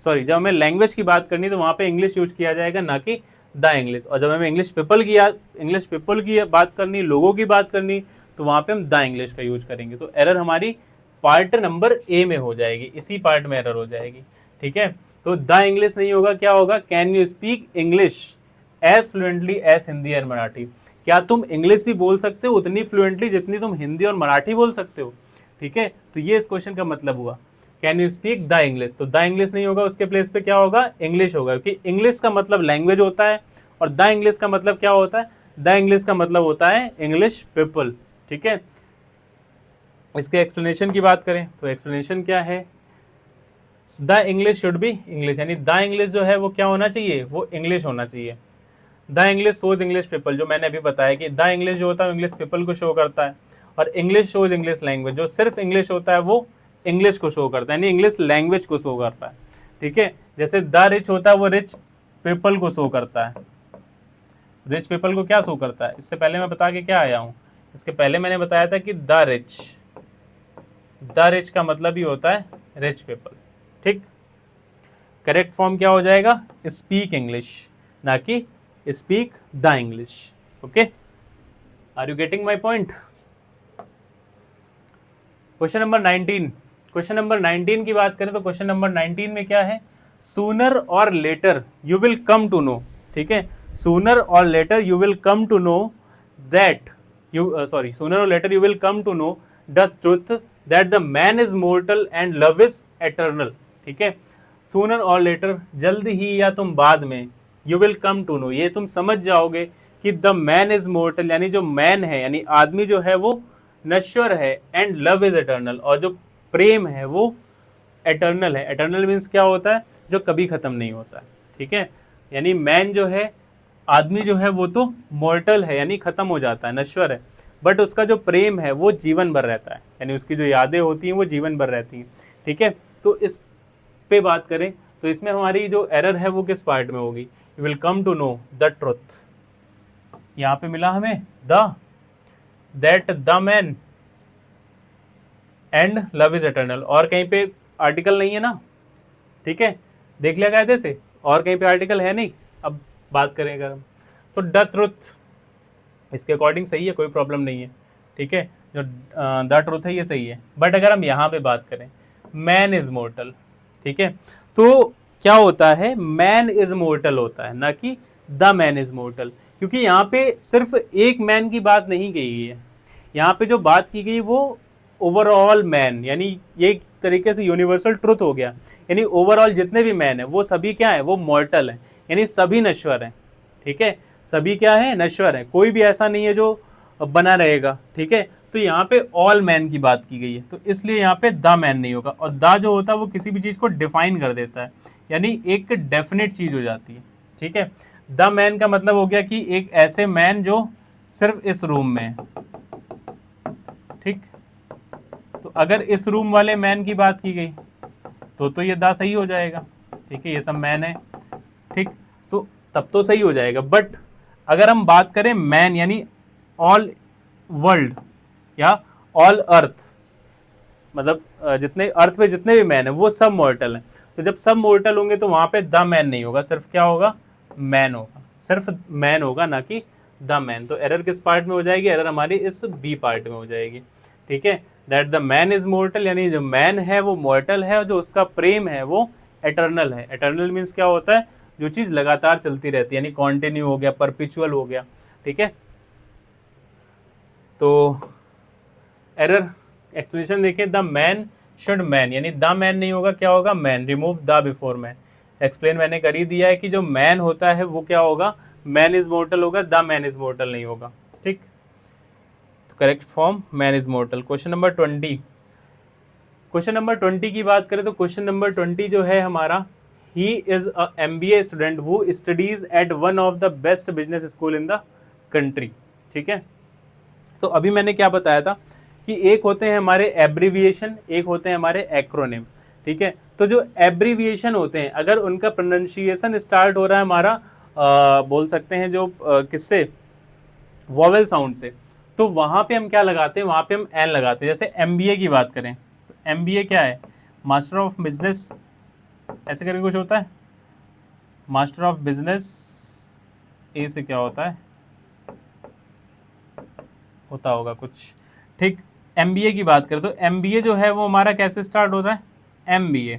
सॉरी, जब हमें लैंग्वेज की बात करनी तो वहाँ पे इंग्लिश यूज किया जाएगा, ना कि द इंग्लिश। और जब हमें इंग्लिश पीपल की बात करनी, लोगों की बात करनी, तो वहाँ पे हम द इंग्लिश का यूज करेंगे। तो एरर हमारी पार्ट नंबर ए में हो जाएगी, इसी पार्ट में एरर हो जाएगी। ठीक है, तो द इंग्लिश नहीं होगा, क्या होगा, can you speak English as fluently as Hindi and Marathi. क्या तुम इंग्लिश भी बोल सकते हो उतनी फ्लुएंटली जितनी तुम हिंदी और मराठी बोल सकते हो? ठीक है, तो ये इस क्वेश्चन का मतलब हुआ। Can you speak the English, तो द इंग्लिश नहीं होगा, उसके प्लेस पे क्या होगा, इंग्लिश होगा, क्योंकि इंग्लिश का मतलब लैंग्वेज होता है और द इंग्लिश का मतलब क्या होता है, द इंग्लिश का मतलब होता है इंग्लिश पीपल। ठीक है, इसके एक्सप्लेनेशन की बात करें तो एक्सप्लेनेशन क्या है, the English should be English, यानी द इंग्लिश जो है वो क्या होना चाहिए, वो इंग्लिश होना चाहिए। The English shows English people, जो मैंने अभी बताया कि द इंग्लिश जो होता है इंग्लिश पीपल को शो करता है, और इंग्लिश शोज इंग्लिश लैंग्वेज, जो सिर्फ इंग्लिश होता है वो इंग्लिश को शो करता है, यानी इंग्लिश लैंग्वेज को शो करता है। ठीक है, जैसे द रिच होता है वो रिच पीपल को शो करता है, रिच पीपल को क्या शो करता है, इससे पहले मैं बता के क्या आया हूँ, इसके पहले मैंने बताया था कि द रिच का मतलब ही होता है रिच पीपल। ठीक, करेक्ट फॉर्म क्या हो जाएगा, स्पीक इंग्लिश, ना कि speak the English. Okay, are you getting my point? Question number 19, question number 19 की बात करें तो क्वेश्चन नंबर 19 में क्या है, sooner or later you will come to know. ठीक है, sooner or later you will come to know that sooner or later you will come to know the truth that the man is mortal and love is eternal. ठीक है, sooner or letter, जल्द ही या तुम बाद में, you will come to know, ये तुम समझ जाओगे कि द मैन इज मोर्टल, यानी जो मैन है यानी आदमी जो है वो नश्वर है, एंड लव इज एटर्नल, और जो प्रेम है वो एटर्नल है। एटर्नल मीन्स क्या होता है, जो कभी खत्म नहीं होता है। ठीक है, यानी मैन जो है, आदमी जो है वो तो मॉर्टल है यानी खत्म हो जाता है, नश्वर है, बट उसका जो प्रेम है वो जीवन भर रहता है, यानी उसकी जो यादें होती हैं वो जीवन भर रहती हैं। ठीक है, तो इस पे बात करें तो इसमें हमारी जो एरर है वो किस पार्ट में होगी, you will come to know the truth, यहाँ पे मिला हमें the, that the man and love is eternal, और कहीं पे आर्टिकल नहीं है ना। ठीक है, देख लिया कायदे से, और कहीं पे आर्टिकल है नहीं। अब बात करें अगर हम, तो द ट्रुथ इसके अकॉर्डिंग सही है, कोई प्रॉब्लम नहीं है। ठीक है, जो द ट्रुथ है ये सही है, बट अगर हम यहाँ पे बात करें मैन इज मोर्टल, ठीक है, तो क्या होता है, मैन इज मोर्टल होता है, ना कि द मैन इज मोर्टल, क्योंकि यहाँ पे सिर्फ एक मैन की बात नहीं कही है, यहाँ पे जो बात की गई वो ओवरऑल मैन, यानी ये एक तरीके से यूनिवर्सल ट्रुथ हो गया, यानी ओवरऑल जितने भी मैन है वो सभी क्या है, वो मॉर्टल है, यानी सभी नश्वर हैं। ठीक है, सभी क्या है, नश्वर है, कोई भी ऐसा नहीं है जो बना रहेगा। ठीक है, तो यहाँ पे ऑल मैन की बात की गई है, तो इसलिए यहाँ पे द मैन नहीं होगा, और द जो होता है वो किसी भी चीज़ को डिफाइन कर देता है, यानी एक डेफिनेट चीज़ हो जाती है। ठीक है, द मैन का मतलब हो गया कि एक ऐसे मैन जो सिर्फ इस रूम में है। ठीक, तो अगर इस रूम वाले मैन की बात की गई तो ये दा सही हो जाएगा। ठीक है, ये सब मैन है। ठीक, तो तब तो सही हो जाएगा, बट अगर हम बात करें मैन यानी ऑल वर्ल्ड या ऑल अर्थ, मतलब जितने अर्थ पे जितने भी मैन है वो सब मॉर्टल हैं, तो जब सब मॉर्टल होंगे तो वहां पे द मैन नहीं होगा, सिर्फ क्या होगा, मैन होगा, सिर्फ मैन होगा, ना कि द मैन। तो एरर किस पार्ट में हो जाएगी, एरर हमारी इस बी पार्ट में हो जाएगी। ठीक है, that the man is mortar, यानी जो मैन है वो मॉर्टल है, और जो उसका प्रेम है वो एटर्नल है। एटर्नल मीन्स क्या होता है, जो चीज़ लगातार चलती रहती है, यानी कॉन्टिन्यू हो गया, परपिचुअल हो गया। ठीक है, तो एरर एक्सप्लेनेशन देखिए, द मैन शुड मैन, यानी द मैन नहीं होगा, क्या होगा, man, remove the before man. Explain मैंने कर ही दिया है कि जो मैन होता है वो क्या होगा, मैन इज मोर्टल होगा, द मैन इज मोर्टल नहीं होगा। ठीक, तो correct form man is mortar. Question number 20, question number 20 की बात करें तो क्वेश्चन नंबर 20 जो है हमारा, he is a MBA student who studies at one of the best business school in the country. ठीक है, तो अभी मैंने क्या बताया था कि एक होते हैं हमारे एब्रीविएशन, एक होते हैं हमारे एक्रोनिम। ठीक है, तो जो एब्रीविएशन होते हैं अगर उनका प्रोनाउंसिएशन स्टार्ट हो रहा है हमारा बोल सकते हैं जो किससे, वॉवेल साउंड से, तो वहाँ पे हम क्या लगाते हैं, वहाँ पे हम एन लगाते हैं। जैसे MBA की बात करें तो MBA क्या है, मास्टर ऑफ बिजनेस, ऐसे करके कुछ होता है, मास्टर ऑफ बिजनेस, ए से क्या होता है, होता होगा कुछ। ठीक, MBA की बात करें तो MBA जो है वो हमारा कैसे स्टार्ट होता है, MBA।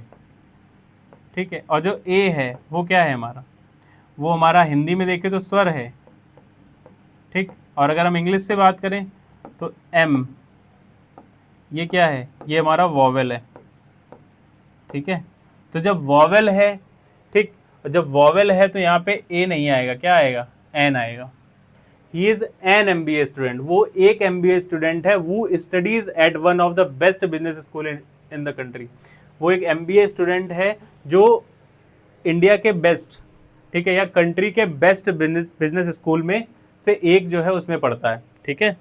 ठीक है, और जो ए है वो क्या है हमारा, वो हमारा हिंदी में देखें तो स्वर है। ठीक, और अगर हम इंग्लिश से बात करें तो एम, ये क्या है, ये हमारा वॉवेल है, ठीक है। तो जब वॉवेल है, ठीक, जब वॉवेल है तो यहाँ पे ए नहीं आएगा, क्या आएगा, एन आएगा। He is an MBA student, वो एक MBA स्टूडेंट है, वो studies at one of the best business school in the country. वो एक MBA स्टूडेंट है जो इंडिया के बेस्ट, ठीक है, या कंट्री के बेस्ट बिजनेस स्कूल में से एक जो है उसमें पढ़ता है, ठीक है।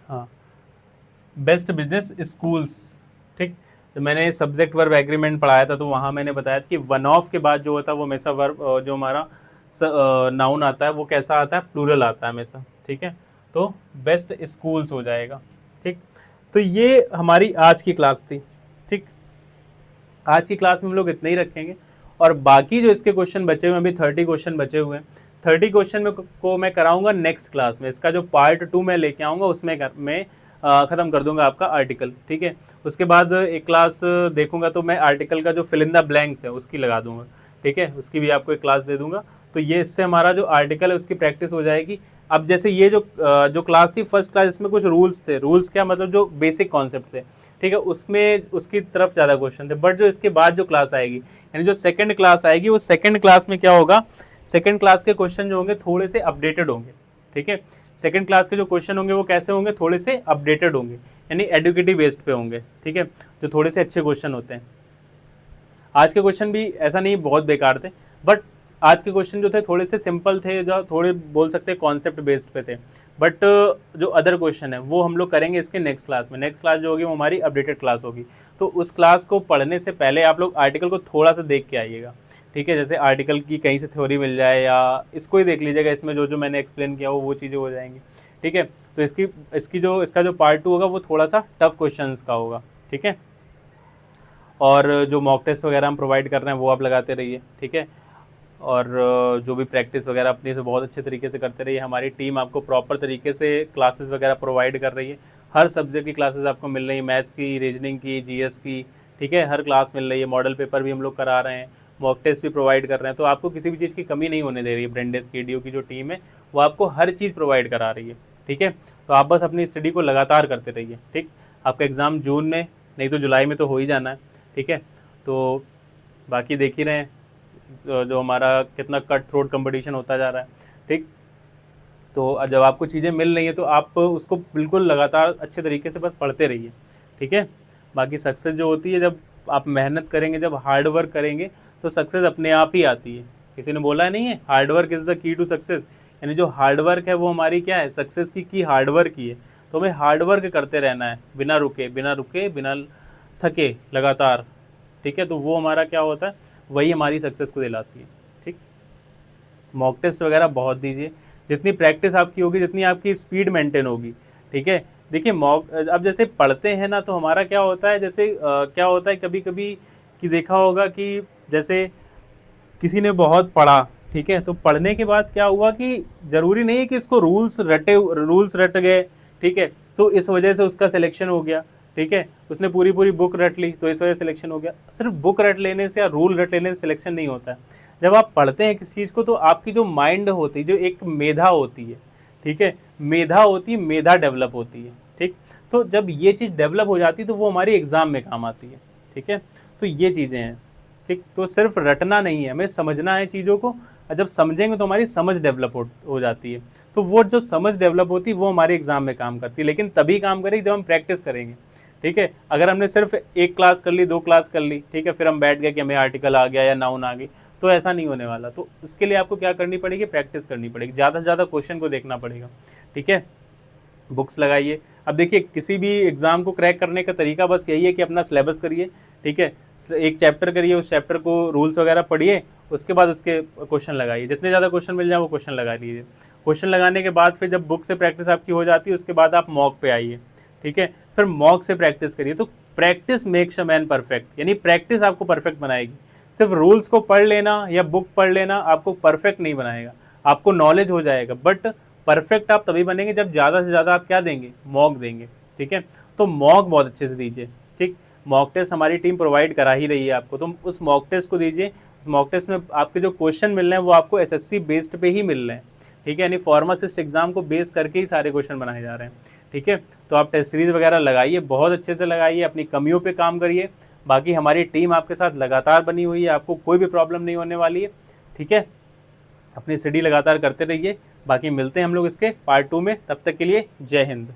हाँ, बेस्ट बिजनेस स्कूल्स, ठीक। तो मैंने सब्जेक्ट वर्ब एग्रीमेंट पढ़ाया था, तो वहाँ मैंने बताया था कि वन ऑफ के बाद जो होता है वो हमेशा वर्ब, जो हमारा नाउन आता है वो कैसा आता है, प्लूरल आता है हमेशा, ठीक है। तो बेस्ट स्कूल्स हो जाएगा, ठीक। तो ये हमारी आज की क्लास थी, ठीक। आज की क्लास में हम लोग इतने ही रखेंगे, और बाकी जो इसके क्वेश्चन बचे हुए हैं, अभी 30 क्वेश्चन बचे हुए हैं, 30 क्वेश्चन में को मैं कराऊंगा नेक्स्ट क्लास में। इसका जो पार्ट 2 मैं लेके आऊँगा उसमें मैं ख़त्म कर दूंगा आपका आर्टिकल, ठीक है। उसके बाद एक क्लास देखूंगा तो मैं आर्टिकल का जो फिल इन द ब्लैंक्स है उसकी लगा दूंगा, ठीक है, उसकी भी आपको एक क्लास दे दूंगा। तो ये इससे हमारा जो आर्टिकल है उसकी प्रैक्टिस हो जाएगी। अब जैसे ये जो क्लास थी फर्स्ट क्लास, इसमें कुछ रूल्स थे, रूल्स क्या मतलब जो बेसिक कॉन्सेप्ट थे, ठीक है, उसमें उसकी तरफ ज़्यादा क्वेश्चन थे। बट जो इसके बाद जो क्लास आएगी, यानी जो सेकंड क्लास आएगी, वो सेकंड क्लास में क्या होगा, सेकंड क्लास के क्वेश्चन जो होंगे थोड़े से अपडेटेड होंगे, ठीक है। सेकंड क्लास के जो क्वेश्चन होंगे वो कैसे होंगे, थोड़े से अपडेटेड होंगे, यानी एडुकेटिव बेस्ड पे होंगे, ठीक है, जो थोड़े से अच्छे क्वेश्चन होते हैं। आज के क्वेश्चन भी ऐसा नहीं बहुत बेकार थे, बट आज के क्वेश्चन जो थे थोड़े से सिंपल थे, जो थोड़े बोल सकते हैं कॉन्सेप्ट बेस्ड पे थे। बट जो अदर क्वेश्चन है वो हम लोग करेंगे इसके नेक्स्ट क्लास में। नेक्स्ट क्लास जो होगी वो हमारी अपडेटेड क्लास होगी। तो उस क्लास को पढ़ने से पहले आप लोग आर्टिकल को थोड़ा सा देख के आइएगा, ठीक है। जैसे आर्टिकल की कहीं से थ्योरी मिल जाए या इसको ही देख लीजिएगा, इसमें जो जो मैंने एक्सप्लेन किया वो चीज़ें हो जाएंगी, ठीक है। तो इसका जो पार्ट 2 होगा वो थोड़ा सा टफ क्वेश्चन का होगा, ठीक है। और जो मॉक टेस्ट वगैरह हम प्रोवाइड कर रहे हैं वो आप लगाते रहिए, ठीक है। और जो भी प्रैक्टिस वगैरह अपनी से बहुत अच्छे तरीके से करते रहिए। हमारी टीम आपको प्रॉपर तरीके से क्लासेस वगैरह प्रोवाइड कर रही है। हर सब्जेक्ट की क्लासेस आपको मिल रही है, मैथ्स की, रीजनिंग की, जीएस की, ठीक है, हर क्लास मिल रही है। मॉडल पेपर भी हम लोग करा रहे हैं, मॉक टेस्ट भी प्रोवाइड कर रहे हैं। तो आपको किसी भी चीज़ की कमी नहीं होने दे रही है। ब्रेंडेस KDU की जो टीम है वो आपको हर चीज़ प्रोवाइड करा रही है, ठीक है। तो आप बस अपनी स्टडी को लगातार करते रहिए, ठीक। आपका एग्ज़ाम जून में नहीं तो जुलाई में तो हो ही जाना है, ठीक है। तो बाकी देख ही रहे हैं जो हमारा कितना कट थ्रोट कंपटीशन होता जा रहा है, ठीक। तो जब आपको चीज़ें मिल रही हैं तो आप उसको बिल्कुल लगातार अच्छे तरीके से बस पढ़ते रहिए, ठीक है। बाकी सक्सेस जो होती है जब आप मेहनत करेंगे, जब हार्ड वर्क करेंगे तो सक्सेस अपने आप ही आती है। किसी ने बोला नहीं है hard work is the key to success, यानी जो हार्ड वर्क है वो हमारी क्या है, सक्सेस की हार्ड वर्क ही है। तो हमें हार्ड वर्क करते रहना है, बिना रुके बिना थके, लगातार, ठीक है। तो वो हमारा क्या होता है, वही हमारी सक्सेस को दिलाती है, ठीक। मॉक टेस्ट वगैरह बहुत दीजिए, जितनी प्रैक्टिस आपकी होगी जितनी आपकी स्पीड मेंटेन होगी, ठीक है। देखिए मॉक, अब जैसे पढ़ते हैं ना तो हमारा क्या होता है, जैसे क्या होता है कभी कभी कि देखा होगा कि जैसे किसी ने बहुत पढ़ा, ठीक है, तो पढ़ने के बाद क्या हुआ कि ज़रूरी नहीं है कि इसको रूल्स रट गए, ठीक है, तो इस वजह से उसका सिलेक्शन हो गया, ठीक है। उसने पूरी पूरी बुक रट ली तो इस वजह से सिलेक्शन हो गया। सिर्फ बुक रट लेने से या रूल रट लेने से सिलेक्शन नहीं होता है। जब आप पढ़ते हैं किसी चीज़ को तो आपकी जो माइंड होती है, जो एक मेधा होती है, ठीक है, मेधा डेवलप होती है, ठीक। तो जब ये चीज़ डेवलप हो जाती है तो वो हमारी एग्ज़ाम में काम आती है, ठीक है। तो ये चीज़ें हैं, ठीक। तो सिर्फ रटना नहीं है, हमें समझना है चीज़ों को, और जब समझेंगे तो हमारी समझ डेवलप हो जाती है। तो वो जो समझ डेवलप होती है वो हमारे एग्ज़ाम में काम करती है, लेकिन तभी काम करेगी जब हम प्रैक्टिस करेंगे, ठीक है। अगर हमने सिर्फ एक क्लास कर ली, 2 क्लास कर ली, ठीक है, फिर हम बैठ गए कि हमें आर्टिकल आ गया या नाउन आ गई, तो ऐसा नहीं होने वाला। तो इसके लिए आपको क्या करनी पड़ेगी, प्रैक्टिस करनी पड़ेगी, ज़्यादा से ज़्यादा क्वेश्चन को देखना पड़ेगा, ठीक है। बुक्स लगाइए। अब देखिए किसी भी एग्ज़ाम को क्रैक करने का तरीका बस यही है कि अपना सिलेबस करिए, ठीक है, एक चैप्टर करिए, उस चैप्टर को रूल्स वगैरह पढ़िए, उसके बाद उसके क्वेश्चन लगाइए। जितने ज़्यादा क्वेश्चन मिल जाए वो क्वेश्चन लगा लीजिए। क्वेश्चन लगाने के बाद फिर जब बुक से प्रैक्टिस आपकी हो जाती है उसके बाद आप मॉक पे आइए, ठीक है, फिर मॉक से प्रैक्टिस करिए। तो practice makes a man perfect, यानी प्रैक्टिस आपको परफेक्ट बनाएगी। सिर्फ रूल्स को पढ़ लेना या बुक पढ़ लेना आपको परफेक्ट नहीं बनाएगा, आपको नॉलेज हो जाएगा, बट परफेक्ट आप तभी बनेंगे जब ज़्यादा से ज़्यादा आप क्या देंगे, मॉक देंगे, ठीक है। तो मॉक बहुत अच्छे से दीजिए, ठीक। मॉक टेस्ट हमारी टीम प्रोवाइड करा ही रही है आपको, तो उस मॉक टेस्ट को दीजिए। इस मॉक टेस्ट में आपके जो क्वेश्चन मिल रहे हैं वो आपको एसएससी बेस्ड पे ही मिल रहे हैं, ठीक है, यानी फार्मासिस्ट एग्जाम को बेस करके ही सारे क्वेश्चन बनाए जा रहे हैं, ठीक है। तो आप टेस्ट सीरीज वगैरह लगाइए, बहुत अच्छे से लगाइए, अपनी कमियों पे काम करिए। बाकी हमारी टीम आपके साथ लगातार बनी हुई है, आपको कोई भी प्रॉब्लम नहीं होने वाली है, ठीक है। अपनी स्टडी लगातार करते रहिए। बाकी मिलते हैं हम लोग इसके पार्ट 2 में, तब तक के लिए जय हिंद।